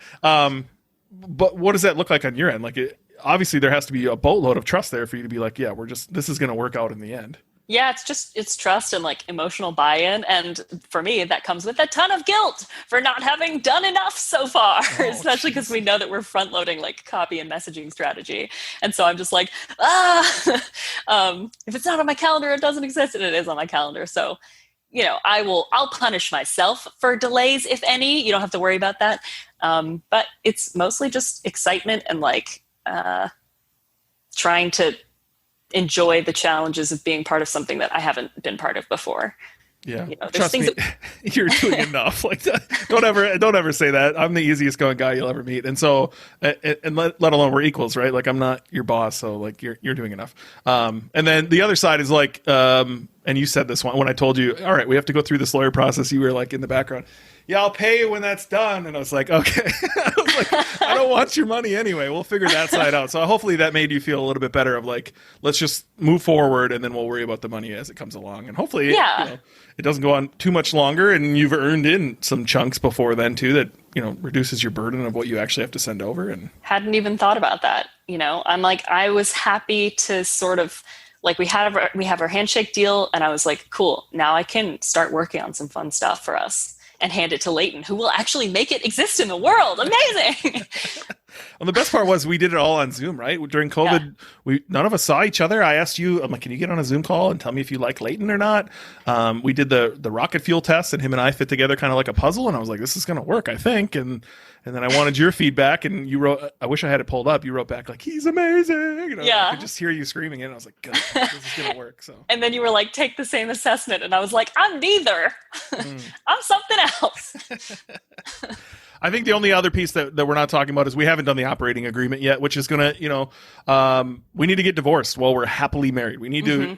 But what does that look like on your end? Like, obviously, there has to be a boatload of trust there for you to be like, yeah, this is going to work out in the end. Yeah, it's trust and like emotional buy-in. And for me, that comes with a ton of guilt for not having done enough so far, especially because we know that we're front loading like copy and messaging strategy. And so I'm just like, if it's not on my calendar, it doesn't exist. And it is on my calendar. So, I'll punish myself for delays, if any. You don't have to worry about that. But it's mostly just excitement and like trying to enjoy the challenges of being part of something that I haven't been part of before. Yeah, trust me, you're doing enough. Like, don't ever say that. I'm the easiest going guy you'll ever meet, and so, and let alone we're equals, right? Like, I'm not your boss, so like you're doing enough. And then the other side is like, and you said this one when I told you, all right, we have to go through this lawyer process. You were like in the background, yeah, I'll pay you when that's done, and I was like, okay. I was like, I don't want your money anyway. We'll figure that side out. So hopefully that made you feel a little bit better of like, let's just move forward, and then we'll worry about the money as it comes along, and hopefully, it doesn't go on too much longer, and you've earned in some chunks before then too that reduces your burden of what you actually have to send over. And hadn't even thought about that. I'm like, I was happy to sort of like we have our handshake deal, and I was like, cool, now I can start working on some fun stuff for us and hand it to Leighton, who will actually make it exist in the world. Amazing. Well, the best part was we did it all on Zoom, right? During COVID, none of us saw each other. I asked you, I'm like, can you get on a Zoom call and tell me if you like Leighton or not? We did the rocket fuel test, and him and I fit together kind of like a puzzle. And I was like, this is going to work, I think. And then I wanted your feedback, and you wrote, I wish I had it pulled up. You wrote back like, he's amazing. I could just hear you screaming it. And I was like, good, this is going to work. So. And then you were like, take the same assessment. And I was like, I'm neither. I'm something else. I think the only other piece that we're not talking about is we haven't done the operating agreement yet, which is going to, we need to get divorced while we're happily married. We need to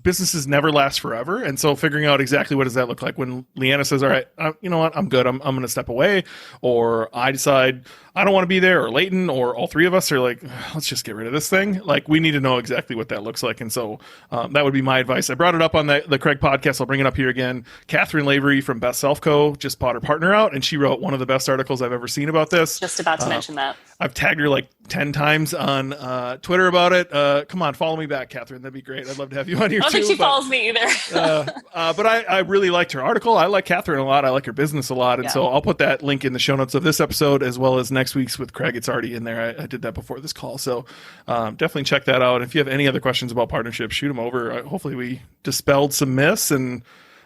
businesses never last forever. And so figuring out exactly what does that look like when Lianna says, all right, you know what, I'm good. I'm going to step away, or I decide I don't want to be there, or Leighton, or all three of us are like, let's just get rid of this thing. Like, we need to know exactly what that looks like. And so that would be my advice. I brought it up on the Craig podcast. I'll bring it up here again. Catherine Lavery from Best Self Co. just bought her partner out, and she wrote one of the best articles I've ever seen about this. Just about to mention that. I've tagged her like 10 times on Twitter about it. Come on, follow me back, Catherine. That'd be great. I'd love to have you on here too. I don't think she follows me either. But I really liked her article. I like Catherine a lot. I like her business a lot. And so I'll put that link in the show notes of this episode, as well as next week's with Craig. It's already in there. I did that before this call. So definitely check that out. If you have any other questions about partnerships, shoot them over. Hopefully we dispelled some myths, and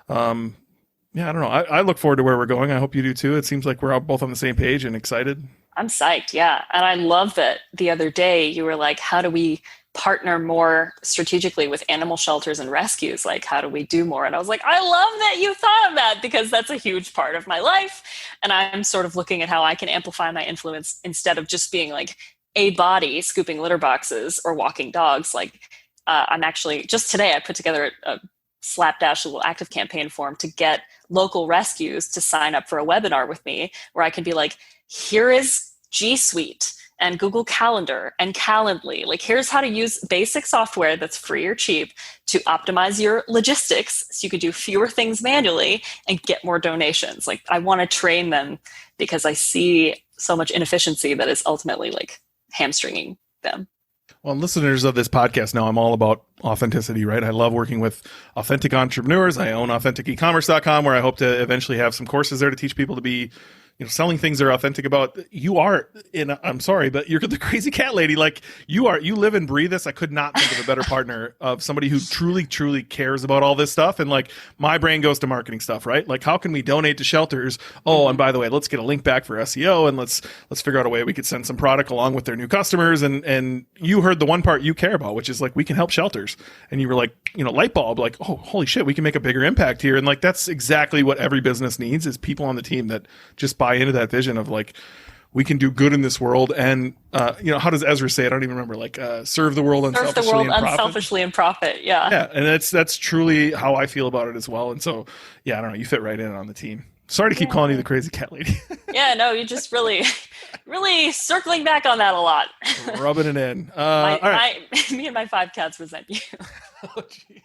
yeah, I don't know. I look forward to where we're going. I hope you do too. It seems like we're all both on the same page and excited. I'm psyched. Yeah. And I love that the other day you were like, how do we partner more strategically with animal shelters and rescues? Like, how do we do more? And I was like, I love that you thought of that, because that's a huge part of my life. And I'm sort of looking at how I can amplify my influence instead of just being like a body scooping litter boxes or walking dogs. Like, I'm actually, just today, I put together a slapdash little active campaign form to get local rescues to sign up for a webinar with me, where I can be like, here is G Suite and Google Calendar and Calendly. Like, here's how to use basic software that's free or cheap to optimize your logistics so you could do fewer things manually and get more donations. Like, I want to train them because I see so much inefficiency that is ultimately like hamstringing them. Well, listeners of this podcast know I'm all about authenticity, right? I love working with authentic entrepreneurs. I own AuthenticEcommerce.com, where I hope to eventually have some courses there to teach people to be, selling things they're authentic about. You are I'm sorry, but you're the crazy cat lady. Like, you live and breathe this. I could not think of a better partner of somebody who truly, truly cares about all this stuff. And like, my brain goes to marketing stuff, right? Like, how can we donate to shelters? Oh, and by the way, let's get a link back for SEO, and let's figure out a way we could send some product along with their new customers. And you heard the one part you care about, which is like, we can help shelters. And you were like, light bulb, like, oh, holy shit, we can make a bigger impact here. And like, that's exactly what every business needs, is people on the team that just buy into that vision of like, we can do good in this world. And how does Ezra say it? I don't even remember. Like, serve the world unselfishly and profit. Yeah. And that's truly how I feel about it as well. And so, yeah, I don't know, you fit right in on the team. Sorry to keep calling you the crazy cat lady. Yeah, no, you just really circling back on that a lot. Rubbing it in. Me and my 5 cats resent you. Oh, jeez.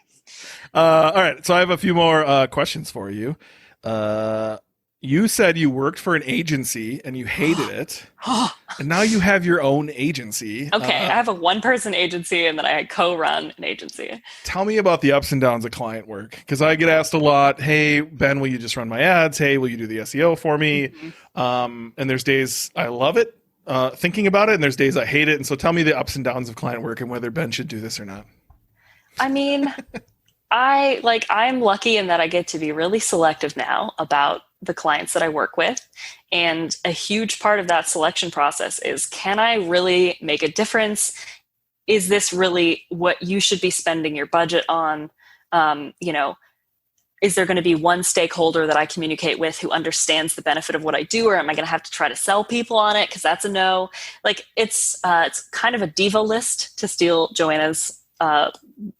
All right, so I have a few more questions for you. You said you worked for an agency and you hated it. And now you have your own agency. Okay, I have a one-person agency, and then I co-run an agency. Tell me about the ups and downs of client work, because I get asked a lot, hey, Ben, will you just run my ads? Hey, will you do the SEO for me? Mm-hmm. And there's days I love it, thinking about it, and there's days I hate it. And so tell me the ups and downs of client work and whether Ben should do this or not. I mean, I'm lucky in that I get to be really selective now about the clients that I work with. And a huge part of that selection process is, can I really make a difference? Is this really what you should be spending your budget on? Is there going to be one stakeholder that I communicate with who understands the benefit of what I do, or am I going to have to try to sell people on it? Because that's a no. Like, it's kind of a diva list, to steal Joanna's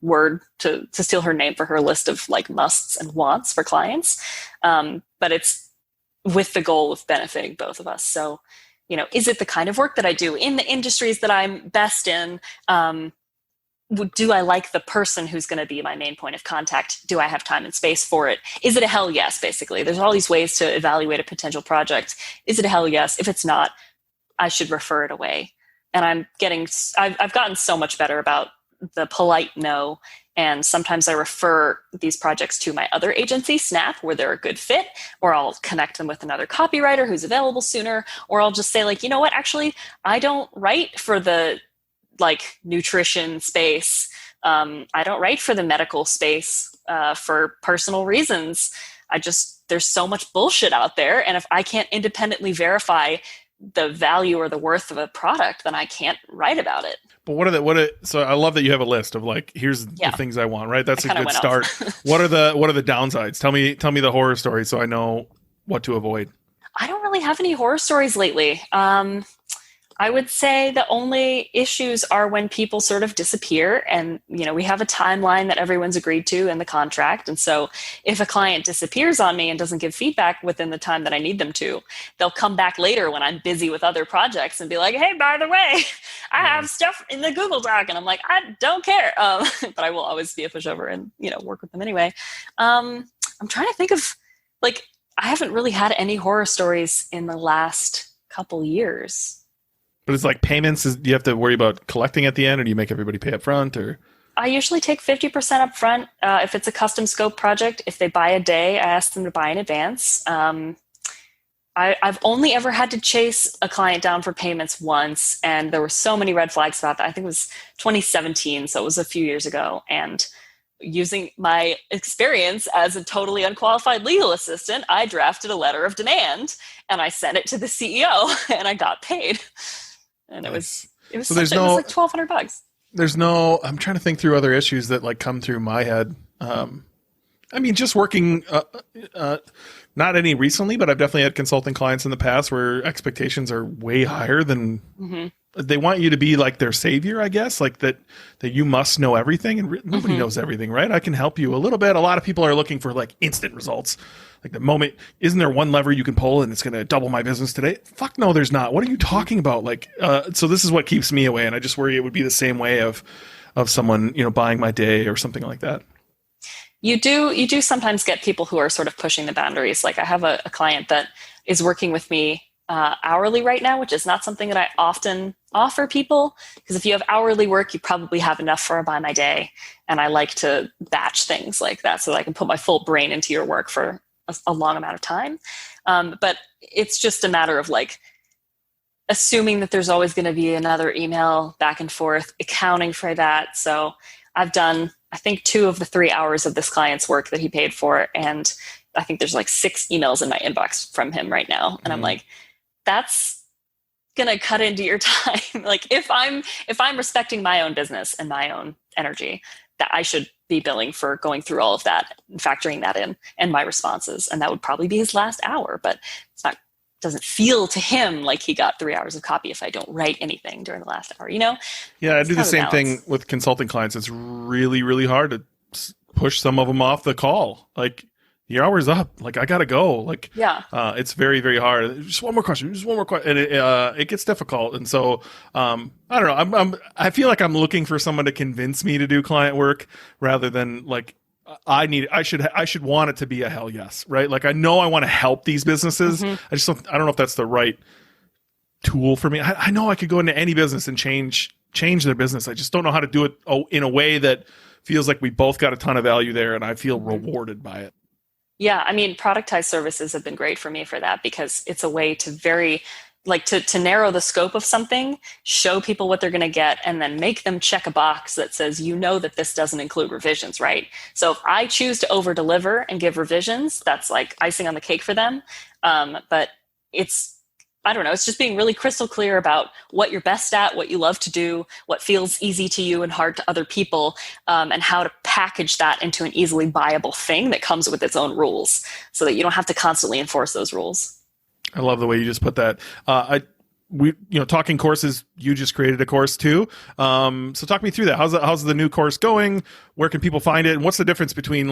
word, to steal her name for her list of like musts and wants for clients. But it's with the goal of benefiting both of us. So, is it the kind of work that I do in the industries that I'm best in? Do I like the person who's going to be my main point of contact? Do I have time and space for it? Is it a hell yes, basically? There's all these ways to evaluate a potential project. Is it a hell yes? If it's not, I should refer it away. And I've gotten so much better about the polite no. And sometimes I refer these projects to my other agency, Snap, where they're a good fit, or I'll connect them with another copywriter who's available sooner, or I'll just say, like, you know what, actually, I don't write for the like nutrition space. I don't write for the medical space for personal reasons. There's so much bullshit out there. And if I can't independently verify the value or the worth of a product, then I can't write about it. But so I love that you have a list of like, here's the things I want, right? That's a good start. What are the downsides? Tell me the horror story so I know what to avoid. I don't really have any horror stories lately. I would say the only issues are when people sort of disappear and, we have a timeline that everyone's agreed to in the contract. And so if a client disappears on me and doesn't give feedback within the time that I need them to, they'll come back later when I'm busy with other projects and be like, hey, by the way, I have stuff in the Google Doc. And I'm like, I don't care. But I will always be a pushover and, work with them anyway. I'm trying to think of I haven't really had any horror stories in the last couple years. But it's like payments. Do you have to worry about collecting at the end, or do you make everybody pay up front? Or I usually take 50% up front if it's a custom scope project. If they buy a day, I ask them to buy in advance. I've only ever had to chase a client down for payments once, and there were so many red flags about that. I think it was 2017, so it was a few years ago. And using my experience as a totally unqualified legal assistant, I drafted a letter of demand and I sent it to the CEO and I got paid. And nice. it was like $1,200. There's no, I'm trying to think through other issues that come through my head. Just working, not any recently, but I've definitely had consulting clients in the past where expectations are way higher than they want you to be like their savior, I guess, that you must know everything, and nobody knows everything, right? I can help you a little bit. A lot of people are looking for instant results. The moment, isn't there one lever you can pull and it's going to double my business today? Fuck no, there's not. What are you talking about? So this is what keeps me away. And I just worry it would be the same way of someone, buying my day or something like that. You do sometimes get people who are sort of pushing the boundaries. I have a client that is working with me hourly right now, which is not something that I often offer people, because if you have hourly work, you probably have enough for a buy my day. And I like to batch things like that so that I can put my full brain into your work for a long amount of time. But it's just a matter of assuming that there's always going to be another email back and forth, accounting for that. So I've done, I think, 2 of the 3 hours of this client's work that he paid for. And I think there's 6 emails in my inbox from him right now. And I'm like, that's going to cut into your time. If I'm respecting my own business and my own energy, that I should be billing for going through all of that and factoring that in and my responses. And that would probably be his last hour, but doesn't feel to him like he got 3 hours of copy if I don't write anything during the last hour, Yeah, I do the same thing with consulting clients. It's really, really hard to push some of them off the call. Your hour's up. I gotta go. It's very, very hard. Just one more question. And it gets difficult. And so, I don't know. I feel like I'm looking for someone to convince me to do client work rather than I should want it to be a hell yes, right? I know I want to help these businesses. I don't know if that's the right tool for me. I know I could go into any business and change their business. I just don't know how to do it in a way that feels like we both got a ton of value there and I feel rewarded by it. Yeah, productized services have been great for me for that, because it's a way to to narrow the scope of something, show people what they're going to get, and then make them check a box that says, that this doesn't include revisions, right? So if I choose to over deliver and give revisions, that's icing on the cake for them. But it's just being really crystal clear about what you're best at, what you love to do, what feels easy to you and hard to other people, and how to package that into an easily viable thing that comes with its own rules so that you don't have to constantly enforce those rules. I love the way you just put that. Talking courses, you just created a course too. So talk me through that. How's the new course going? Where can people find it? And what's the difference between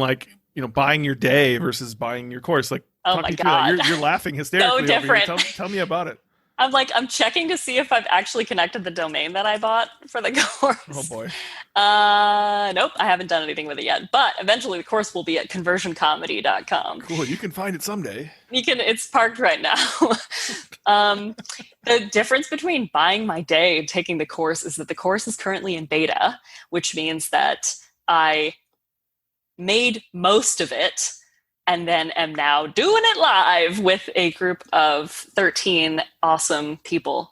buying your day versus buying your course? Oh my God. You're laughing hysterically. So different. Tell me about it. I'm checking to see if I've actually connected the domain that I bought for the course. Oh boy. Nope, I haven't done anything with it yet. But eventually the course will be at conversioncomedy.com. Cool. You can find it someday. It's parked right now. The difference between buying my day and taking the course is that the course is currently in beta, which means that I made most of it and then am now doing it live with a group of 13 awesome people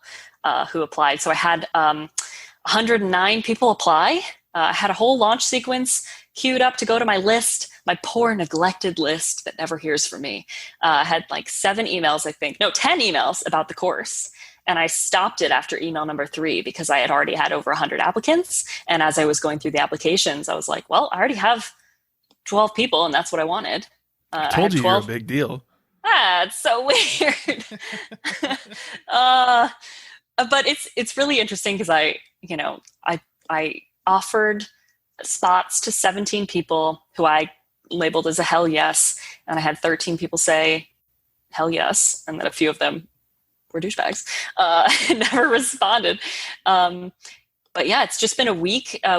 who applied. So I had 109 people apply. I had a whole launch sequence queued up to go to my list, my poor neglected list that never hears from me. I had 7 emails, 10 emails about the course. And I stopped it after email number 3 because I had already had over 100 applicants. And as I was going through the applications, I was like, well, I already have 12 people and that's what I wanted. I told you 12... you're a big deal. It's so weird. But it's really interesting because I offered spots to 17 people who I labeled as a hell yes, and I had 13 people say hell yes, and then a few of them were douchebags. Never responded. But yeah, it's just been a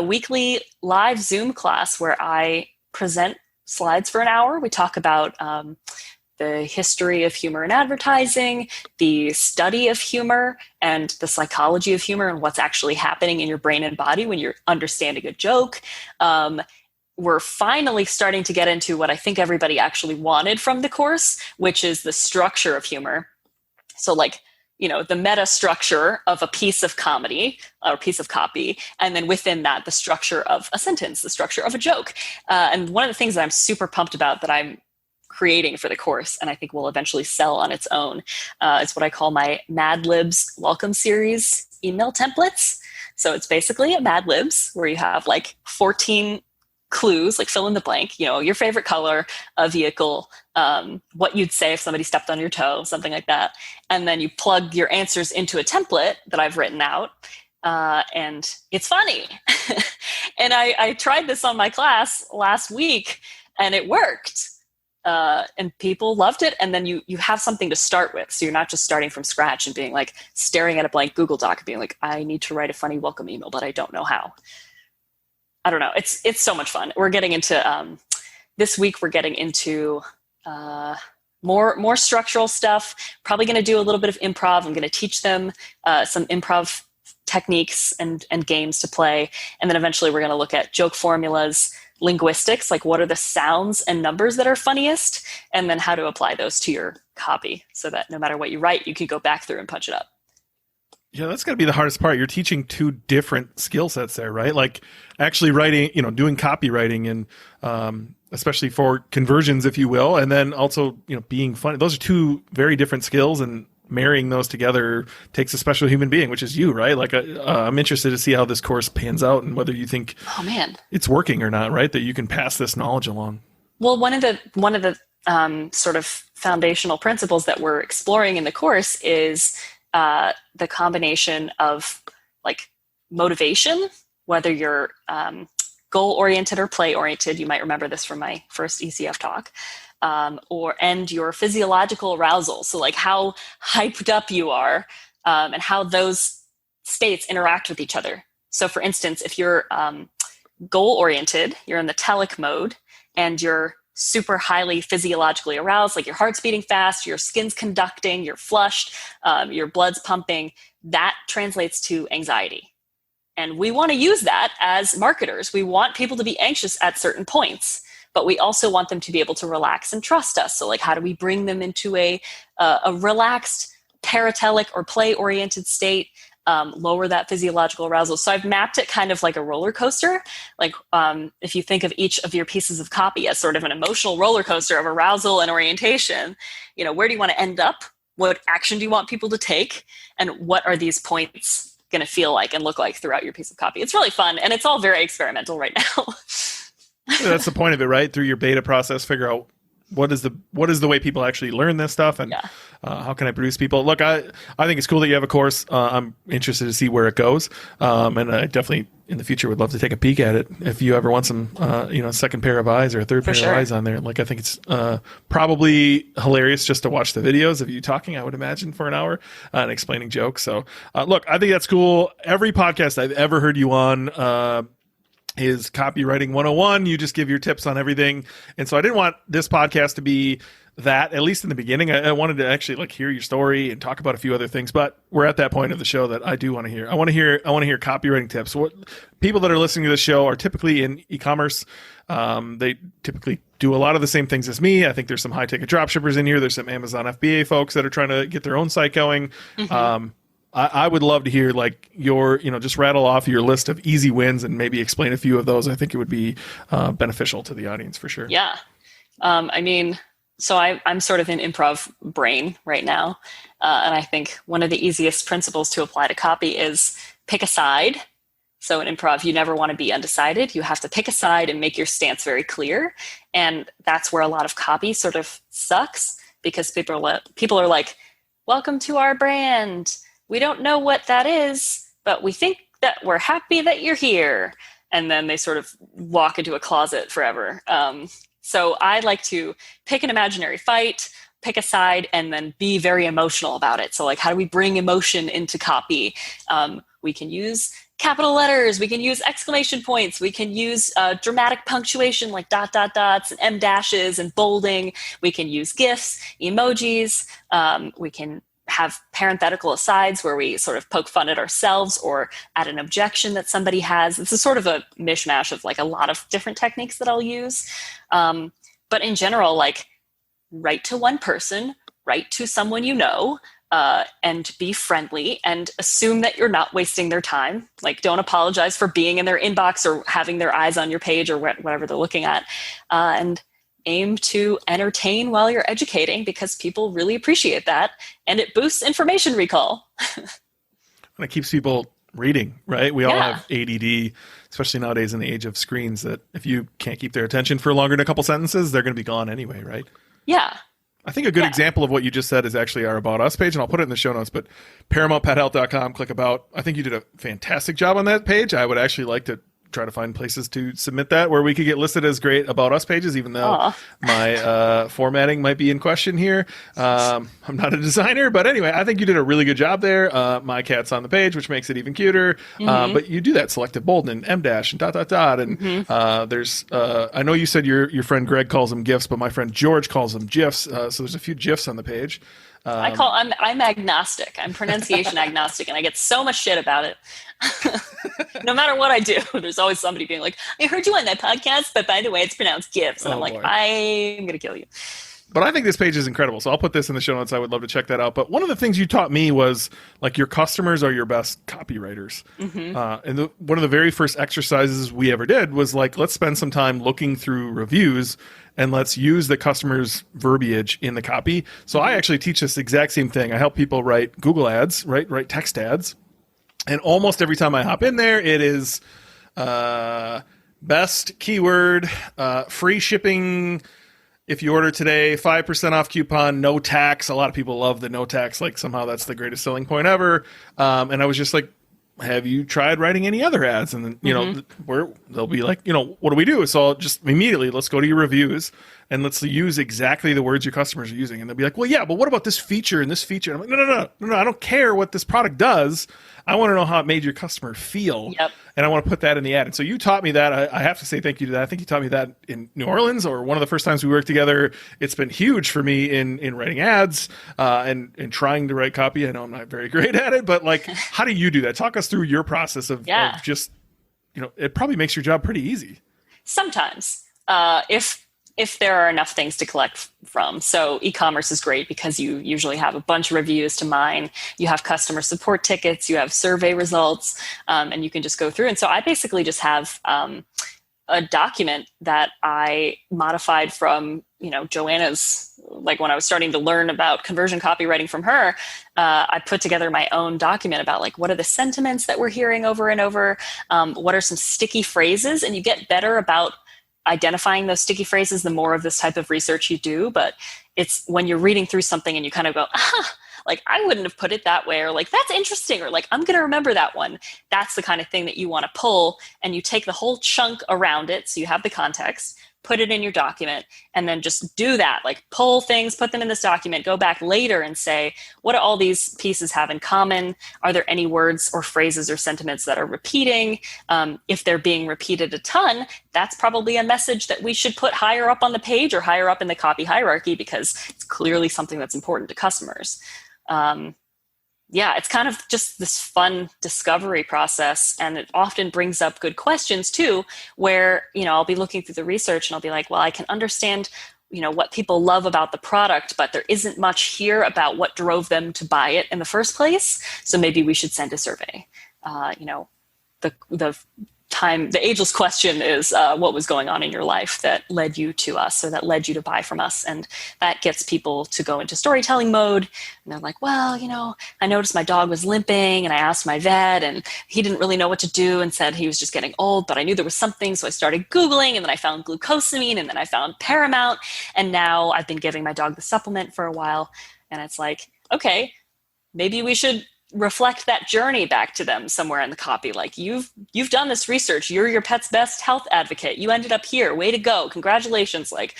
weekly live Zoom class where I present slides for an hour. We talk about the history of humor in advertising, the study of humor, and the psychology of humor, and what's actually happening in your brain and body when you're understanding a joke. We're finally starting to get into what I think everybody actually wanted from the course, which is the structure of humor. So the meta structure of a piece of comedy or a piece of copy, and then within that, the structure of a sentence, the structure of a joke. And one of the things that I'm super pumped about that I'm creating for the course, and I think will eventually sell on its own, is what I call my Mad Libs Welcome Series email templates. So it's basically a Mad Libs where you have 14 clues, fill in the blank, your favorite color, a vehicle, what you'd say if somebody stepped on your toe, something like that. And then you plug your answers into a template that I've written out. And it's funny. And I tried this on my class last week and it worked. And people loved it. And then you have something to start with. So you're not just starting from scratch and being staring at a blank Google Doc and being I need to write a funny welcome email, but I don't know how. I don't know. It's so much fun. We're getting into this week. We're getting into more structural stuff. Probably going to do a little bit of improv. I'm going to teach them some improv techniques and games to play, and then eventually we're going to look at joke formulas, linguistics, what are the sounds and numbers that are funniest, and then how to apply those to your copy so that no matter what you write, you can go back through and punch it up. Yeah, that's got to be the hardest part. You're teaching two different skill sets there, right? Actually writing, doing copywriting and especially for conversions, if you will, and then also, being funny. Those are two very different skills, and marrying those together takes a special human being, which is you, right? I'm interested to see how this course pans out and whether you think it's working or not, right? That you can pass this knowledge along. Well, one of the sort of foundational principles that we're exploring in the course is the combination of motivation, whether you're goal-oriented or play-oriented. You might remember this from my first ECF talk, and your physiological arousal. So how hyped up you are, and how those states interact with each other. So for instance, if you're goal-oriented, you're in the telic mode, and you're super highly physiologically aroused, your heart's beating fast, your skin's conducting, you're flushed, your blood's pumping, that translates to anxiety. And we want to use that as marketers. We want people to be anxious at certain points, but we also want them to be able to relax and trust us. So how do we bring them into a relaxed paratelic or play-oriented state, lower that physiological arousal? So I've mapped it kind of like a roller coaster. If you think of each of your pieces of copy as sort of an emotional roller coaster of arousal and orientation, where do you want to end up? What action do you want people to take? And what are these points going to feel like and look like throughout your piece of copy? It's really fun, and it's all very experimental right now. That's the point of it, right? Through your beta process, figure out what is the way people actually learn this stuff, and how can I produce people? Look, I think it's cool that you have a course. I'm interested to see where it goes, and I definitely in the future would love to take a peek at it. If you ever want some, second pair of eyes or a third pair of eyes on there, I think it's probably hilarious just to watch the videos of you talking. I would imagine for an hour and explaining jokes. So, look, I think that's cool. Every podcast I've ever heard you on is Copywriting 101. You just give your tips on everything. And so I didn't want this podcast to be that, at least in the beginning. I wanted to actually hear your story and talk about a few other things, but we're at that point of the show that I do want to hear. I want to hear copywriting tips. What people that are listening to this show are typically in e-commerce. They typically do a lot of the same things as me. I think there's some high ticket dropshippers in here. There's some Amazon FBA folks that are trying to get their own site going. Mm-hmm. I would love to hear your, just rattle off your list of easy wins and maybe explain a few of those. I think it would be beneficial to the audience for sure. Yeah. So I'm sort of in improv brain right now. And I think one of the easiest principles to apply to copy is pick a side. So in improv, you never want to be undecided. You have to pick a side and make your stance very clear. And that's where a lot of copy sort of sucks, because people are like, welcome to our brand. we don't know what that is, but we think that we're happy that you're here. And then they sort of walk into a closet forever. So I like to pick an imaginary fight, pick a side, and then be very emotional about it. So like, how do we bring emotion into copy? We can use capital letters, we can use exclamation points, we can use dramatic punctuation like dot, dot, dots, and em dashes and bolding. We can use GIFs, emojis. We can have parenthetical asides where we sort of poke fun at ourselves or at an objection that somebody has. This is sort of a mishmash of like a lot of different techniques that I'll use. But in general, like, write to one person, write to someone you know, and be friendly and assume that you're not wasting their time. Like, don't apologize for being in their inbox or having their eyes on your page or whatever they're looking at. And aim to entertain while you're educating, because people really appreciate that. And it boosts information recall. And it keeps people reading, right? We all have ADD, especially nowadays in the age of screens, that if you can't keep their attention for longer than a couple sentences, they're going to be gone anyway, right? Yeah. I think a good example of what you just said is actually our About Us page, and I'll put it in the show notes, but ParamountPetHealth.com, click About. I think you did a fantastic job on that page. I would actually like to try to find places to submit that where we could get listed as great About Us pages, even though my formatting might be in question here. I'm not a designer, but anyway, I think you did a really good job there. My cat's on the page, which makes it even cuter. But you do that selective bold and em dash and dot, dot, dot. And there's, I know you said your friend Greg calls them GIFs, but my friend George calls them GIFs. So there's a few GIFs on the page. I'm agnostic. I'm pronunciation agnostic, and I get so much shit about it. No matter what I do, there's always somebody being like, I heard you on that podcast, but by the way, it's pronounced GIFs. And I'm like, boy. I'm going to kill you. But I think this page is incredible. So I'll put this in the show notes. I would love to check that out. But one of the things you taught me was like your customers are your best copywriters. And one of the very first exercises we ever did was like, let's spend some time looking through reviews and let's use the customer's verbiage in the copy. So I actually teach this exact same thing. I help people write Google ads, write text ads. And almost every time I hop in there, it is best keyword, free shipping. If you order today, 5% off coupon, no tax. A lot of people love the no tax. Like somehow that's the greatest selling point ever. And I was just like, have you tried writing any other ads? And then, you know, where they'll be like, you know, what do we do? So I'll just immediately, let's go to your reviews and let's use exactly the words your customers are using. And they'll be like, well, yeah, but what about this feature and this feature? And I'm like, no, I don't care what this product does. I want to know how it made your customer feel. Yep. And I want to put that in the ad. And so you taught me that. I have to say thank you to that. I think you taught me that in New Orleans, or one of the first times we worked together. It's been huge for me in writing ads and trying to write copy. I know I'm not very great at it, but like, how do you do that? Talk us through your process of just, you know, it probably makes your job pretty easy. Sometimes, if there are enough things to collect from. So e-commerce is great because you usually have a bunch of reviews to mine. You have customer support tickets, you have survey results, and you can just go through. And so I basically just have a document that I modified from, you know, Joanna's, like when I was starting to learn about conversion copywriting from her, I put together my own document about like, what are the sentiments that we're hearing over and over? What are some sticky phrases? And you get better about identifying those sticky phrases the more of this type of research you do. But it's when you're reading through something and you kind of go, like, I wouldn't have put it that way, or like, that's interesting, or like, I'm going to remember that one. That's the kind of thing that you want to pull, and you take the whole chunk around it. So you have the context, put it in your document, and then just do that, like pull things, put them in this document, go back later and say, what do all these pieces have in common? Are there any words or phrases or sentiments that are repeating? If they're being repeated a ton, that's probably a message that we should put higher up on the page or higher up in the copy hierarchy, because it's clearly something that's important to customers. It's kind of just this fun discovery process, and it often brings up good questions too, where, you know, I'll be looking through the research and I'll be like, well, I can understand, you know, what people love about the product, but there isn't much here about what drove them to buy it in the first place. So maybe we should send a survey. You know, the ageless question is what was going on in your life that led you to us, or that led you to buy from us. And that gets people to go into storytelling mode. And they're like, well, you know, I noticed my dog was limping and I asked my vet and he didn't really know what to do and said he was just getting old, but I knew there was something. So I started Googling, and then I found glucosamine, and then I found Paramount. And now I've been giving my dog the supplement for a while. And it's like, okay, maybe we should reflect that journey back to them somewhere in the copy. Like, you've done this research. You're your pet's best health advocate. You ended up here. Way to go. Congratulations. Like,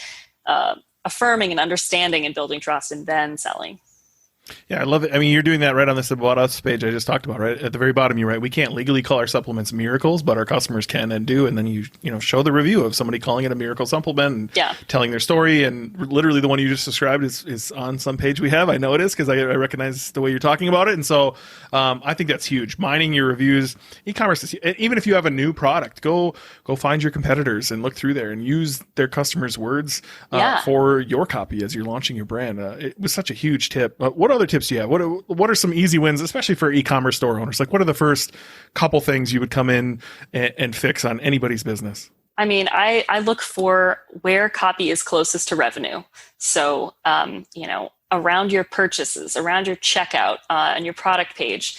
affirming and understanding and building trust and then selling. Yeah, I love it. I mean, you're doing that right on this About Us page I just talked about, right? At the very bottom, you write, we can't legally call our supplements miracles, but our customers can and do. And then you show the review of somebody calling it a miracle supplement and telling their story. And literally the one you just described is on some page we have. I know it is because I recognize the way you're talking about it. And so I think that's huge. Mining your reviews. E-commerce is, even if you have a new product, go find your competitors and look through there and use their customers' words for your copy as you're launching your brand. It was such a huge tip. What other tips do you have? What are some easy wins, especially for e-commerce store owners? Like, what are the first couple things you would come in and fix on anybody's business? I mean, I look for where copy is closest to revenue. So, around your purchases, around your checkout, and your product page,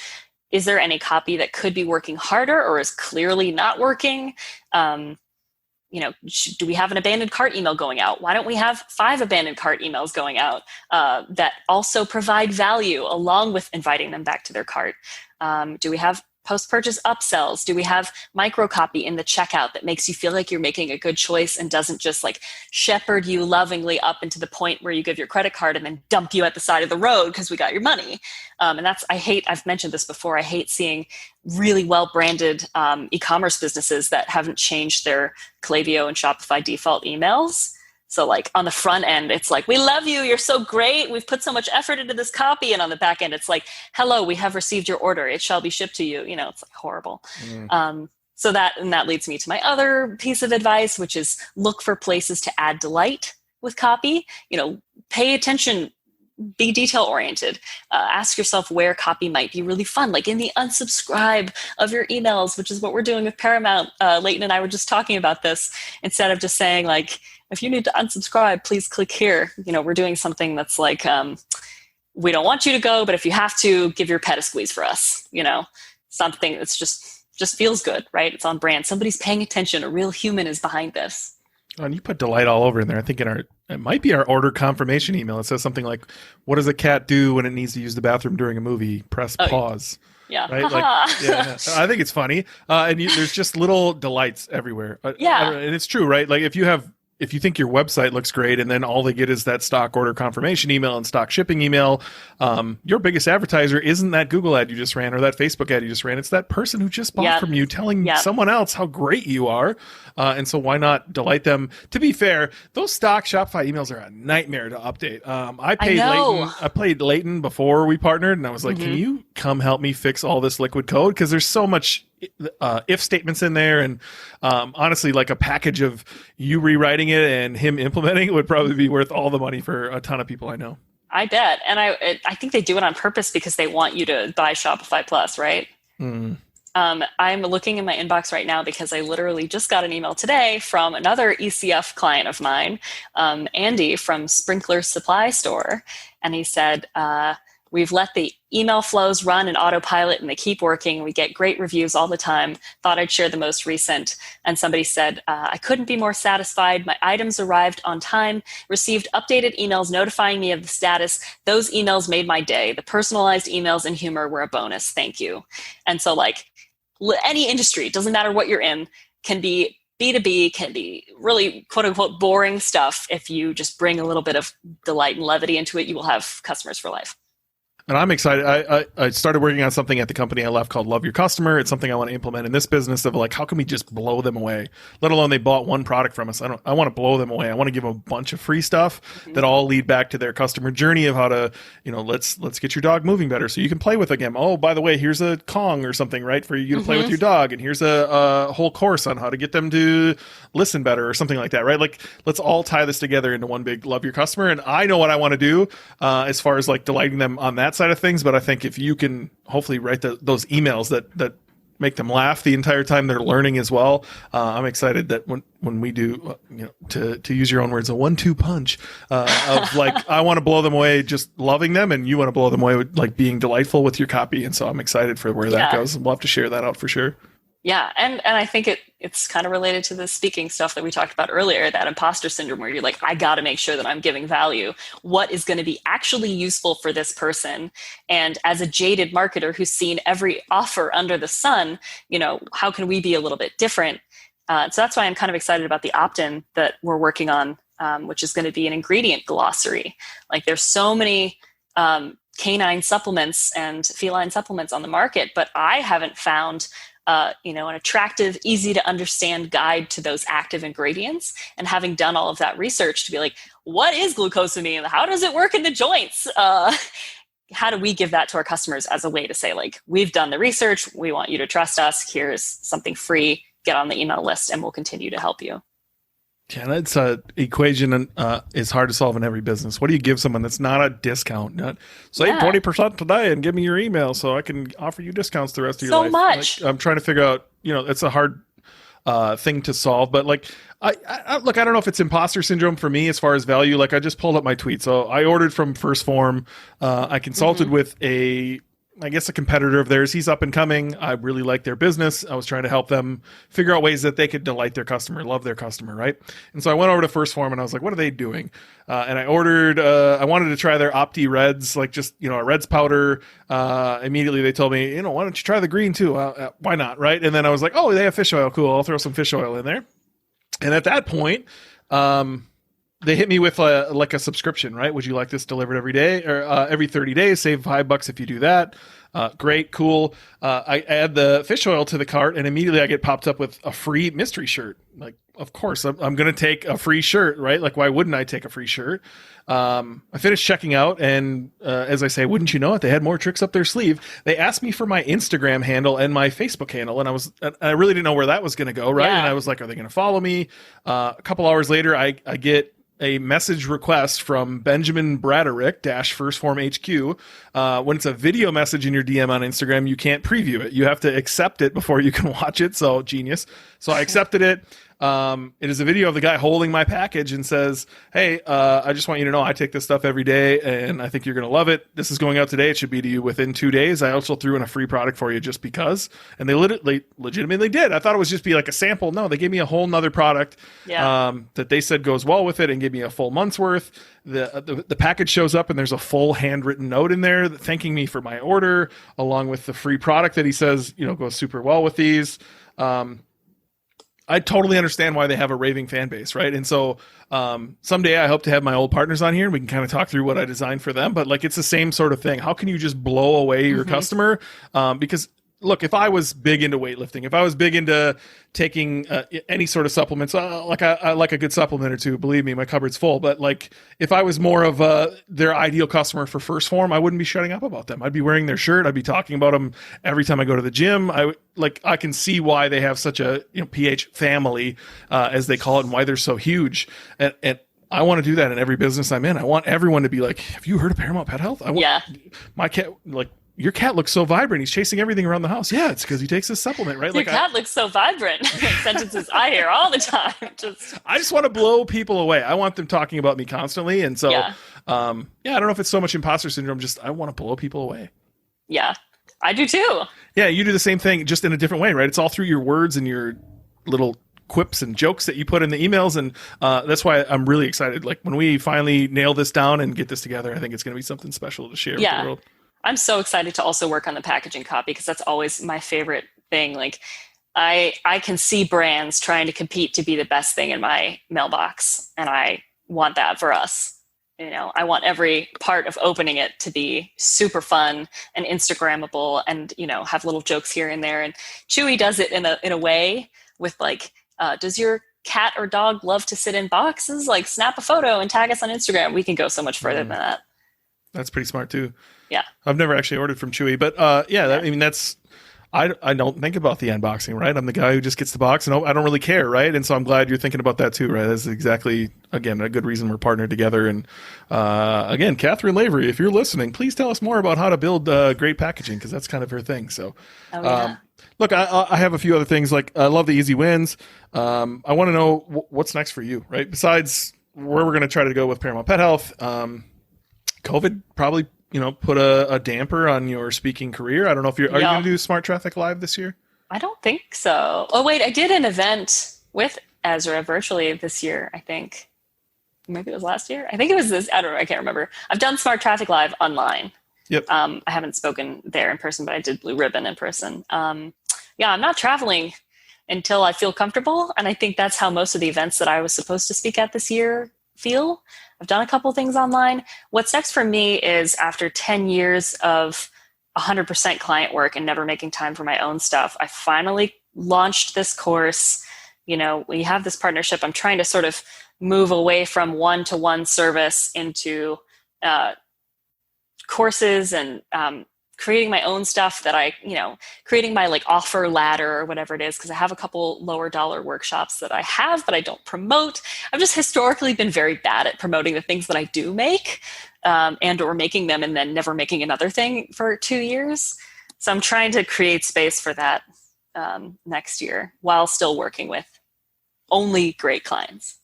is there any copy that could be working harder or is clearly not working? Do we have an abandoned cart email going out? Why don't we have 5 abandoned cart emails going out that also provide value along with inviting them back to their cart? Do we have post-purchase upsells? Do we have micro copy in the checkout that makes you feel like you're making a good choice and doesn't just like shepherd you lovingly up into the point where you give your credit card and then dump you at the side of the road because we got your money? And I've mentioned this before, I hate seeing really well-branded e-commerce businesses that haven't changed their Klaviyo and Shopify default emails. So like on the front end, it's like, we love you. You're so great. We've put so much effort into this copy. And on the back end, it's like, hello, we have received your order. It shall be shipped to you. It's like horrible. So that leads me to my other piece of advice, which is look for places to add delight with copy. Pay attention, be detail oriented. Ask yourself where copy might be really fun, like in the unsubscribe of your emails, which is what we're doing with Paramount. Leighton and I were just talking about this. Instead of just saying like, if you need to unsubscribe, please click here. We're doing something that's like, we don't want you to go, but if you have to, give your pet a squeeze for us. Something that's just feels good, right? It's on brand. Somebody's paying attention. A real human is behind this. Oh, and you put delight all over in there. I think it might be our order confirmation email. It says something like, what does a cat do when it needs to use the bathroom during a movie? Press pause. Yeah. Right? I think it's funny. There's just little delights everywhere. And it's true, right? Like if you think your website looks great and then all they get is that stock order confirmation email and stock shipping email, your biggest advertiser isn't that Google ad you just ran or that Facebook ad you just ran. It's that person who just bought from you telling someone else how great you are. And so why not delight them? To be fair, those stock Shopify emails are a nightmare to update. I paid Leighton before we partnered and I was like, can you come help me fix all this liquid code? Because there's so much if statements in there, and honestly, like a package of you rewriting it and him implementing it would probably be worth all the money for a ton of people I know. I bet, and I think they do it on purpose because they want you to buy Shopify Plus, right? I'm looking in my inbox right now because I literally just got an email today from another ECF client of mine, Andy from Sprinkler Supply Store, and he said, we've let the email flows run in autopilot and they keep working. We get great reviews all the time. Thought I'd share the most recent. And somebody said, I couldn't be more satisfied. My items arrived on time, received updated emails notifying me of the status. Those emails made my day. The personalized emails and humor were a bonus. Thank you. And so like any industry, it doesn't matter what you're in, can be B2B, can be really quote unquote boring stuff. If you just bring a little bit of delight and levity into it, you will have customers for life. And I'm excited. I started working on something at the company I left called Love Your Customer. It's something I want to implement in this business of like, how can we just blow them away? Let alone they bought one product from us. I want to blow them away. I want to give them a bunch of free stuff that all lead back to their customer journey of how to, let's get your dog moving better so you can play with a game. Oh, by the way, here's a Kong or something, right? For you to play with your dog. And here's a whole course on how to get them to listen better or something like that, right? Like, let's all tie this together into one big Love Your Customer. And I know what I want to do as far as like delighting them on that side of things, but I think if you can hopefully write those emails that make them laugh the entire time they're learning as well, I'm excited that when we do, to use your own words, a 1-2 punch of like, I want to blow them away just loving them, and you want to blow them away with like being delightful with your copy. And so I'm excited for where that goes. We'll have to share that out for sure. Yeah, and I think it's kind of related to the speaking stuff that we talked about earlier, that imposter syndrome where you're like, I got to make sure that I'm giving value. What is going to be actually useful for this person? And as a jaded marketer who's seen every offer under the sun, how can we be a little bit different? So that's why I'm kind of excited about the opt-in that we're working on, which is going to be an ingredient glossary. Like there's so many canine supplements and feline supplements on the market, but I haven't found an attractive, easy to understand guide to those active ingredients. And having done all of that research to be like, what is glucosamine? How does it work in the joints? How do we give that to our customers as a way to say, like, we've done the research, we want you to trust us, here's something free, get on the email list, and we'll continue to help you. Yeah, that's an equation is hard to solve in every business. What do you give someone that's not a discount? Not save 20% today and give me your email so I can offer you discounts the rest of your life. So much. Like, I'm trying to figure out, it's a hard thing to solve. But like, I look, I don't know if it's imposter syndrome for me as far as value. Like I just pulled up my tweet. So I ordered from First Form. I consulted with a competitor of theirs. He's up and coming. I really like their business. I was trying to help them figure out ways that they could delight their customer, love their customer, right? And so I went over to First Form and I was like, what are they doing? And I ordered, I wanted to try their Opti Reds, like just, a Reds powder. Immediately they told me, why don't you try the green too? Why not, right? And then I was like, oh, they have fish oil. Cool. I'll throw some fish oil in there. And at that point, they hit me with a subscription, right? Would you like this delivered every day or every 30 days? Save $5 if you do that. Great, cool. I add the fish oil to the cart, and immediately I get popped up with a free mystery shirt. Like, of course, I'm going to take a free shirt, right? Like, why wouldn't I take a free shirt? I finished checking out, and as I say, wouldn't you know it, they had more tricks up their sleeve. They asked me for my Instagram handle and my Facebook handle, and I really didn't know where that was going to go, right? Yeah. And I was like, are they going to follow me? A couple hours later, I get a message request from Benjamin Braderick First Form HQ. When it's a video message in your DM on Instagram, you can't preview it. You have to accept it before you can watch it. So genius. So I accepted it. It is a video of the guy holding my package and says, hey, I just want you to know I take this stuff every day and I think you're going to love it. This is going out today. It should be to you within 2 days. I also threw in a free product for you just because. And they legitimately did. I thought it was just be like a sample. No, they gave me a whole nother product that they said goes well with it and gave me a full month's worth. The package shows up and there's a full handwritten note in there thanking me for my order along with the free product that he says, goes super well with these. I totally understand why they have a raving fan base, right? And so someday I hope to have my old partners on here and we can kind of talk through what I designed for them. But like, it's the same sort of thing. How can you just blow away your customer? Because look, if I was big into weightlifting, if I was big into taking any sort of supplements, I like a good supplement or two. Believe me, my cupboard's full. But like, if I was more of their ideal customer for First Form, I wouldn't be shutting up about them. I'd be wearing their shirt. I'd be talking about them every time I go to the gym. I can see why they have such a PH family, as they call it, and why they're so huge. And I want to do that in every business I'm in. I want everyone to be like, have you heard of Paramount Pet Health? My cat, like, your cat looks so vibrant. He's chasing everything around the house. Yeah, it's because he takes this supplement, right? Your cat looks so vibrant. Sentences I hear all the time. I just want to blow people away. I want them talking about me constantly. And so, I don't know if it's so much imposter syndrome. Just I want to blow people away. Yeah, I do too. Yeah, you do the same thing, just in a different way, right? It's all through your words and your little quips and jokes that you put in the emails. And that's why I'm really excited. Like when we finally nail this down and get this together, I think it's going to be something special to share with the world. I'm so excited to also work on the packaging copy because that's always my favorite thing. Like I can see brands trying to compete to be the best thing in my mailbox. And I want that for us. I want every part of opening it to be super fun and Instagrammable and, have little jokes here and there. And Chewy does it in a way with like, does your cat or dog love to sit in boxes? Like snap a photo and tag us on Instagram. We can go so much further than that. That's pretty smart too. Yeah. I've never actually ordered from Chewy, but I don't think about the unboxing, right? I'm the guy who just gets the box and I don't really care, right? And so I'm glad you're thinking about that too, right? That's exactly, again, a good reason we're partnered together. And again, Catherine Lavery, if you're listening, please tell us more about how to build great packaging because that's kind of her thing. So look, I have a few other things. Like I love the easy wins. I want to know what's next for you, right? Besides where we're going to try to go with Paramount Pet Health, COVID probably put a damper on your speaking career. I don't know if are you going to do Smart Traffic Live this year? I don't think so. Oh, wait, I did an event with Ezra virtually this year, I think. Maybe it was last year. I think it was this. I don't know. I can't remember. I've done Smart Traffic Live online. Yep. I haven't spoken there in person, but I did Blue Ribbon in person. Yeah, I'm not traveling until I feel comfortable. And I think that's how most of the events that I was supposed to speak at this year feel. I've done a couple things online. What's next for me is after 10 years of 100% client work and never making time for my own stuff, I finally launched this course. You know, we have this partnership. I'm trying to sort of move away from one-to-one service into courses and creating my own stuff that creating my like offer ladder or whatever it is, because I have a couple lower dollar workshops that I have, but I don't promote. I've just historically been very bad at promoting the things that I do make and or making them and then never making another thing for 2 years. So I'm trying to create space for that next year while still working with only great clients.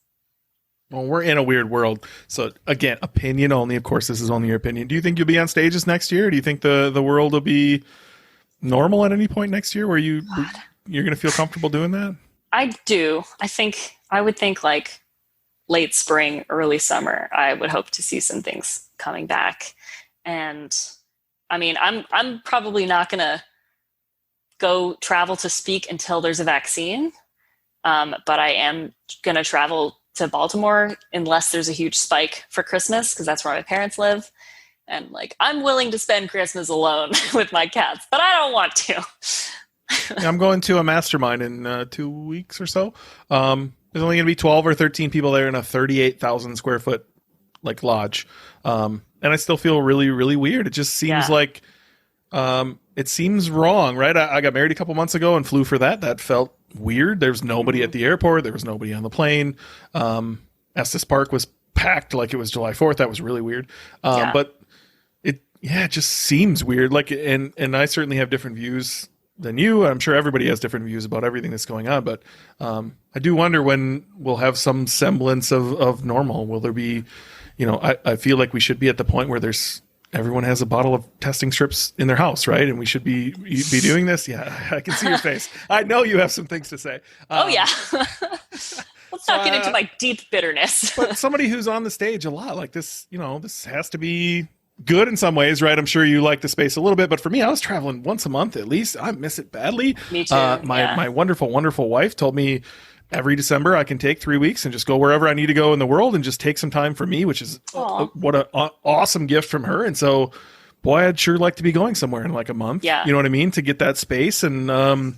Well, we're in a weird world. So again, opinion only. Of course, this is only your opinion. Do you think you'll be on stages next year? Do you think the world will be normal at any point next year where you're going to feel comfortable doing that? I do. I would think like late spring, early summer, I would hope to see some things coming back. And I mean, I'm probably not going to go travel to speak until there's a vaccine. But I am going to travel to Baltimore unless there's a huge spike for Christmas, because that's where my parents live. And like, I'm willing to spend Christmas alone with my cats, but I don't want to. I'm going to a mastermind in 2 weeks or so. There's only going to be 12 or 13 people there in a 38,000 square foot like lodge. And I still feel really, really weird. It just seems like it seems wrong, right? I got married a couple months ago and flew for that. That felt weird. There was nobody at the airport. There was nobody on the plane. Estes Park was packed like it was July 4th. That was really weird. But it just seems weird. Like, and I certainly have different views than you. I'm sure everybody has different views about everything that's going on. But I do wonder when we'll have some semblance of normal. Will there be, I feel like we should be at the point where everyone has a bottle of testing strips in their house, right? And we should be doing this. Yeah, I can see your face. I know you have some things to say. Oh yeah. Let's not get into my deep bitterness. But somebody who's on the stage a lot like this, this has to be good in some ways, right? I'm sure you like the space a little bit, but for me, I was traveling once a month at least. I miss it badly. Me too. My wonderful, wonderful wife told me every December I can take 3 weeks and just go wherever I need to go in the world and just take some time for me, which is what an awesome gift from her. And so, boy, I'd sure like to be going somewhere in like a month. Yeah. You know what I mean? To get that space. And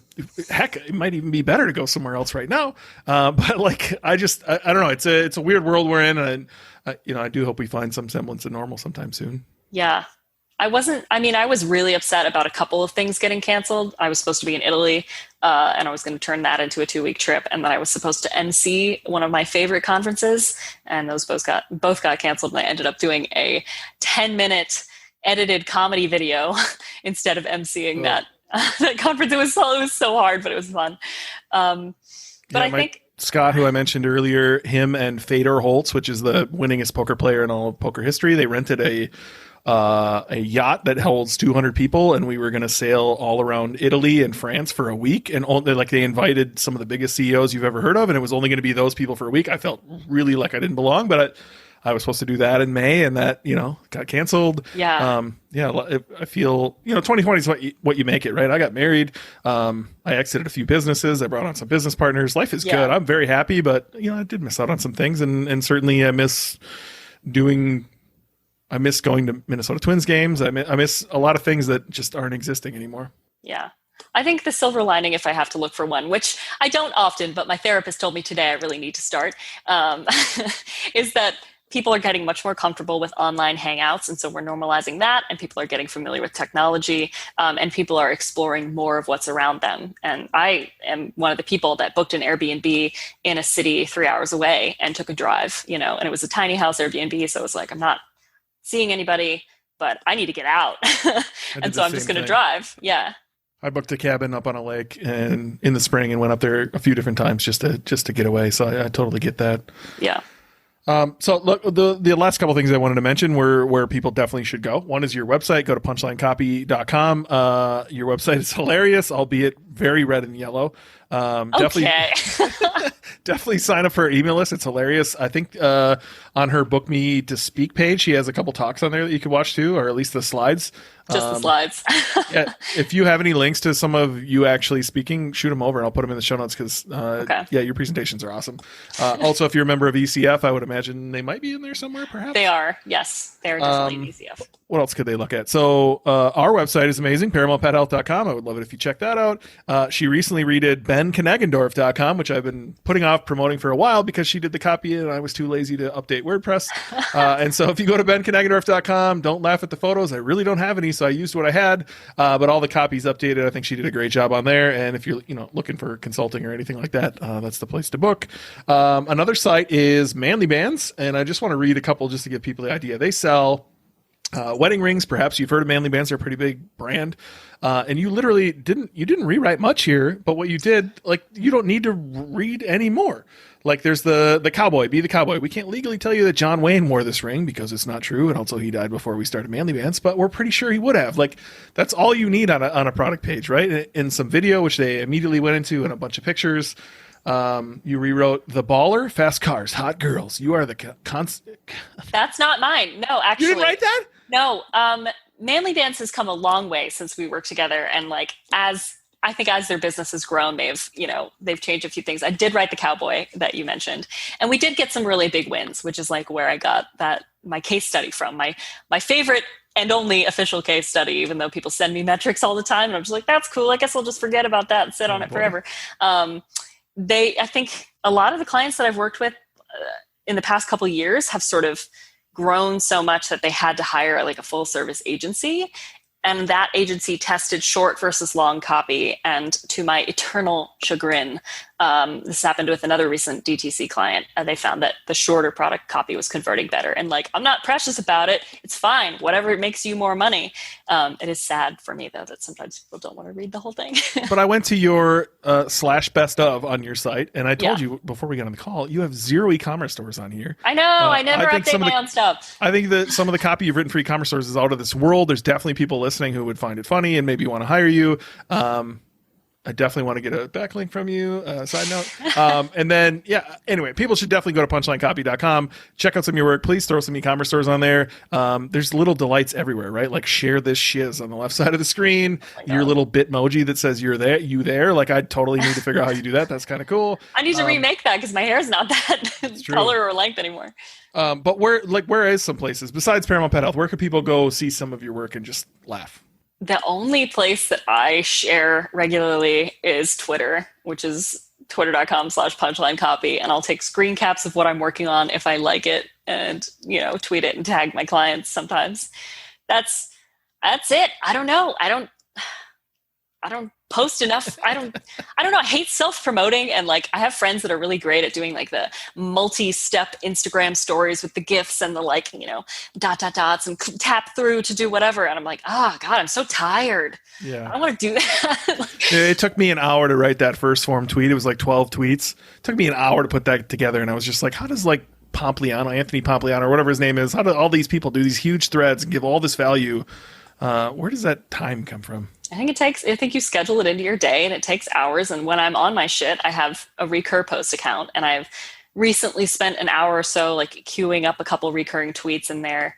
heck, it might even be better to go somewhere else right now. But like, I don't know. It's a weird world we're in. And I do hope we find some semblance of normal sometime soon. Yeah. I was really upset about a couple of things getting canceled. I was supposed to be in Italy, and I was going to turn that into a 2-week trip. And then I was supposed to MC one of my favorite conferences, and those both got canceled. And I ended up doing a 10-minute edited comedy video instead of MCing that conference. It was so hard, but it was fun. But I think Scott, who I mentioned earlier, him and Fedor Holtz, which is the winningest poker player in all of poker history, they rented a yacht that holds 200 people, and we were going to sail all around Italy and France for a week. And they invited some of the biggest CEOs you've ever heard of, and it was only going to be those people for a week. I felt really like I didn't belong, but I was supposed to do that in May, and that got canceled. Yeah. I feel 2020 is what you make it, right? I got married. I exited a few businesses. I brought on some business partners. Life is good. I'm very happy, but I did miss out on some things, and certainly I miss going to Minnesota Twins games. I miss a lot of things that just aren't existing anymore. Yeah. I think the silver lining, if I have to look for one, which I don't often, but my therapist told me today I really need to start, is that people are getting much more comfortable with online hangouts. And so we're normalizing that, and people are getting familiar with technology, and people are exploring more of what's around them. And I am one of the people that booked an Airbnb in a city 3 hours away and took a drive, and it was a tiny house Airbnb. So it was like, I'm not seeing anybody, but I need to get out. And so I'm just going to drive. Yeah. I booked a cabin up on a lake and in the spring and went up there a few different times just to get away. So I totally get that. Yeah. So look, the last couple things I wanted to mention were where people definitely should go. One is your website. Go to punchlinecopy.com. Your website is hilarious, albeit very red and yellow. Okay. Definitely sign up for her email list. It's hilarious. I think on her Book Me to Speak page, she has a couple talks on there that you can watch too, or at least the slides. Just the slides. Yeah, if you have any links to some of you actually speaking, shoot them over and I'll put them in the show notes because, yeah, your presentations are awesome. Also, if you're a member of ECF, I would imagine they might be in there somewhere, perhaps. They are. Yes, they are definitely in ECF. What else could they look at? So our website is amazing, ParamountPetHealth.com. I would love it if you check that out. She recently redid BenKnagendorf.com, which I've been putting off promoting for a while because she did the copy and I was too lazy to update WordPress. And so if you go to BenKnagendorf.com, don't laugh at the photos. I really don't have any, so I used what I had. But all the copies updated. I think she did a great job on there. And if you're looking for consulting or anything like that, that's the place to book. Another site is Manly Bands, and I just want to read a couple just to give people the idea. They sell wedding rings. Perhaps you've heard of Manly Bands. They're a pretty big brand. And you literally didn't rewrite much here, but what you did, like, you don't need to read any more. Like, there's the cowboy, be the cowboy. We can't legally tell you that John Wayne wore this ring because it's not true. And also he died before we started Manly Bands, but we're pretty sure he would have. Like, that's all you need on a product page, right? In some video, which they immediately went into, and a bunch of pictures. You rewrote the baller, fast cars, hot girls. You are the That's not mine. No, actually. You didn't write that? No. Manly Bands has come a long way since we worked together. And like, as their business has grown, they've changed a few things. I did write the cowboy that you mentioned, and we did get some really big wins, which is like where I got my case study from, my favorite and only official case study, even though people send me metrics all the time. And I'm just like, that's cool. I guess I'll just forget about that and sit on it forever. I think a lot of the clients that I've worked with in the past couple of years have sort of grown so much that they had to hire like a full service agency. And that agency tested short versus long copy. And to my eternal chagrin, this happened with another recent DTC client. They found that the shorter product copy was converting better. And like, I'm not precious about it. It's fine. Whatever makes you more money. It is sad for me, though, that sometimes people don't want to read the whole thing. But I went to your /best of on your site, and I told you before we got on the call, you have 0 e-commerce stores on here. I know. I never update my own stuff. I think that some of the copy you've written for e-commerce stores is out of this world. There's definitely people listening who would find it funny and maybe want to hire you. I definitely want to get a backlink from you, side note. And then, anyway, people should definitely go to punchlinecopy.com, check out some of your work. Please throw some e-commerce stores on there. There's little delights everywhere, right? Like, share this shiz on the left side of the screen, your little Bitmoji that says you there. Like, I totally need to figure out how you do that. That's kind of cool. I need to remake that because my hair is not that color or length anymore. But where is some places besides Paramount Pet Health? Where can people go see some of your work and just laugh? The only place that I share regularly is Twitter, which is twitter.com/punchlinecopy. And I'll take screen caps of what I'm working on if I like it and, tweet it and tag my clients sometimes. That's it. I don't know. I don't post enough. I don't know. I hate self-promoting. And like, I have friends that are really great at doing like the multi-step Instagram stories with the GIFs and the dots and tap through to do whatever. And I'm like, God, I'm so tired. Yeah. I don't want to do that. It took me an hour to write that first form tweet. It was like 12 tweets. It took me an hour to put that together. And I was just like, how does Anthony Pompliano, or whatever his name is, how do all these people do these huge threads and give all this value? Where does that time come from? I think you schedule it into your day and it takes hours. And when I'm on my shit, I have a recur post account, and I've recently spent an hour or so like queuing up a couple recurring tweets in there,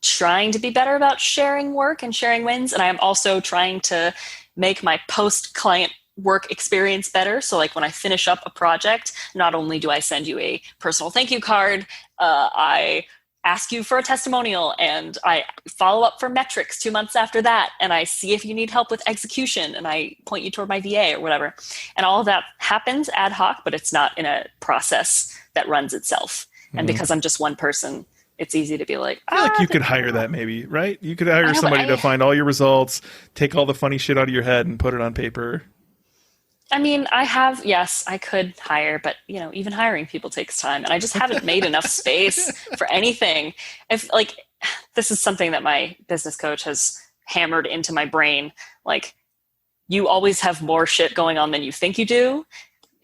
trying to be better about sharing work and sharing wins. And I'm also trying to make my post client work experience better. So like when I finish up a project, not only do I send you a personal thank you card, I ask you for a testimonial, and I follow up for metrics 2 months after that. And I see if you need help with execution, and I point you toward my VA or whatever. And all of that happens ad hoc, but it's not in a process that runs itself. Mm-hmm. And because I'm just one person, it's easy to be like, I feel like you could hire that maybe, right? You could hire somebody to find all your results, take all the funny shit out of your head and put it on paper. I mean, I could hire, but even hiring people takes time, and I just haven't made enough space for anything. If this is something that my business coach has hammered into my brain, like, you always have more shit going on than you think you do.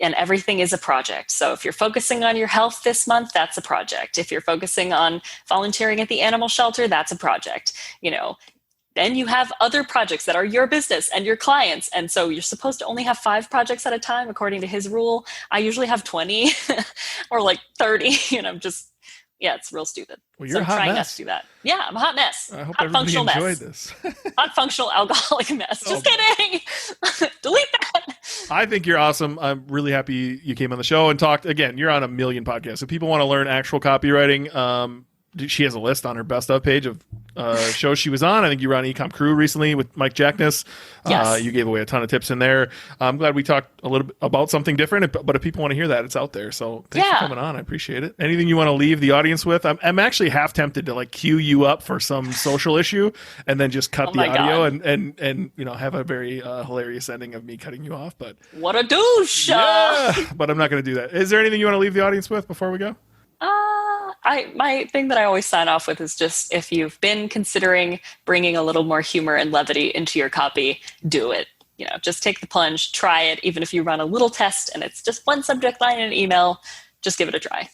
and everything is a project. So if you're focusing on your health this month, that's a project. If you're focusing on volunteering at the animal shelter, that's a project. Then you have other projects that are your business and your clients. And so you're supposed to only have 5 projects at a time, according to his rule. I usually have 20 or like 30, and I'm just, it's real stupid. Well, you're a hot trying mess. not to do that. Yeah, I'm a hot mess. I hope hot everybody functional enjoyed mess. this. Hot functional alcoholic mess. Just kidding. Delete that. I think you're awesome. I'm really happy you came on the show and talked. Again, you're on a million podcasts. If people want to learn actual copywriting, she has a list on her best of page of shows she was on. I think you were on Ecom Crew recently with Mike Jackness. Yes. You gave away a ton of tips in there. I'm glad we talked a little bit about something different, but if people want to hear that, it's out there. So thanks for coming on. I appreciate it. Anything you want to leave the audience with? I'm actually half tempted to like queue you up for some social issue and then just cut the audio and have a very hilarious ending of me cutting you off. But what a douche! Yeah, but I'm not going to do that. Is there anything you want to leave the audience with before we go? My thing that I always sign off with is just, if you've been considering bringing a little more humor and levity into your copy, do it. Just take the plunge, try it. Even if you run a little test and it's just one subject line in an email, just give it a try.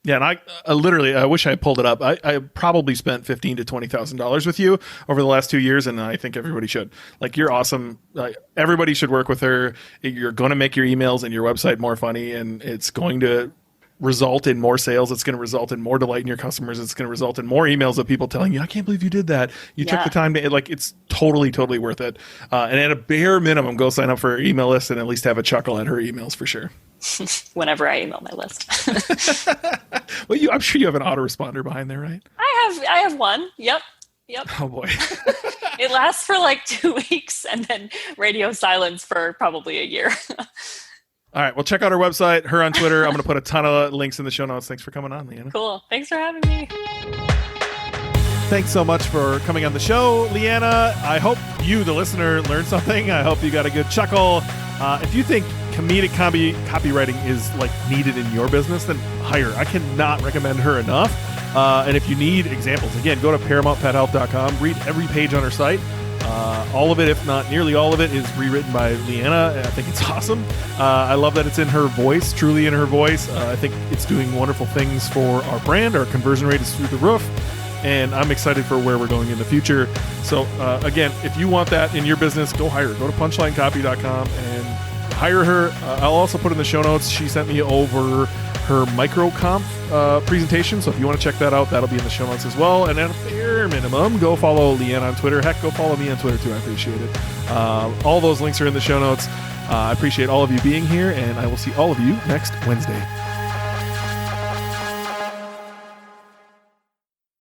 Yeah, and I literally, I wish I had pulled it up. I probably spent $15,000 to $20,000 with you over the last 2 years, and I think everybody should. Like, you're awesome. Everybody should work with her. You're going to make your emails and your website more funny, and it's going to result in more sales. It's going to result in more delight in your customers. It's going to result in more emails of people telling you, I can't believe you did that. You took the time to, it's totally, totally worth it. And at a bare minimum, go sign up for her email list and at least have a chuckle at her emails for sure. Whenever I email my list. Well, I'm sure you have an autoresponder behind there, right? I have one. Yep. Oh boy. It lasts for like 2 weeks and then radio silence for probably a year. All right. Well, check out her website, her on Twitter. I'm going to put a ton of links in the show notes. Thanks for coming on, Lianna. Cool. Thanks for having me. Thanks so much for coming on the show, Lianna. I hope you, the listener, learned something. I hope you got a good chuckle. If you think comedic copywriting is needed in your business, then hire her. I cannot recommend her enough. And if you need examples, again, go to ParamountPetHealth.com. Read every page on her site. All of it, if not nearly all of it, is rewritten by Lianna. I think it's awesome. I love that it's in her voice, truly in her voice. I think it's doing wonderful things for our brand. Our conversion rate is through the roof, and I'm excited for where we're going in the future. So again, if you want that in your business, go hire her. Go to punchlinecopy.com and hire her. I'll also put in the show notes. She sent me over her microconf presentation. So if you want to check that out, that'll be in the show notes as well. And at a bare minimum, go follow Lianna on Twitter. Heck, go follow me on Twitter too. I appreciate it. All those links are in the show notes. I appreciate all of you being here, and I will see all of you next Wednesday.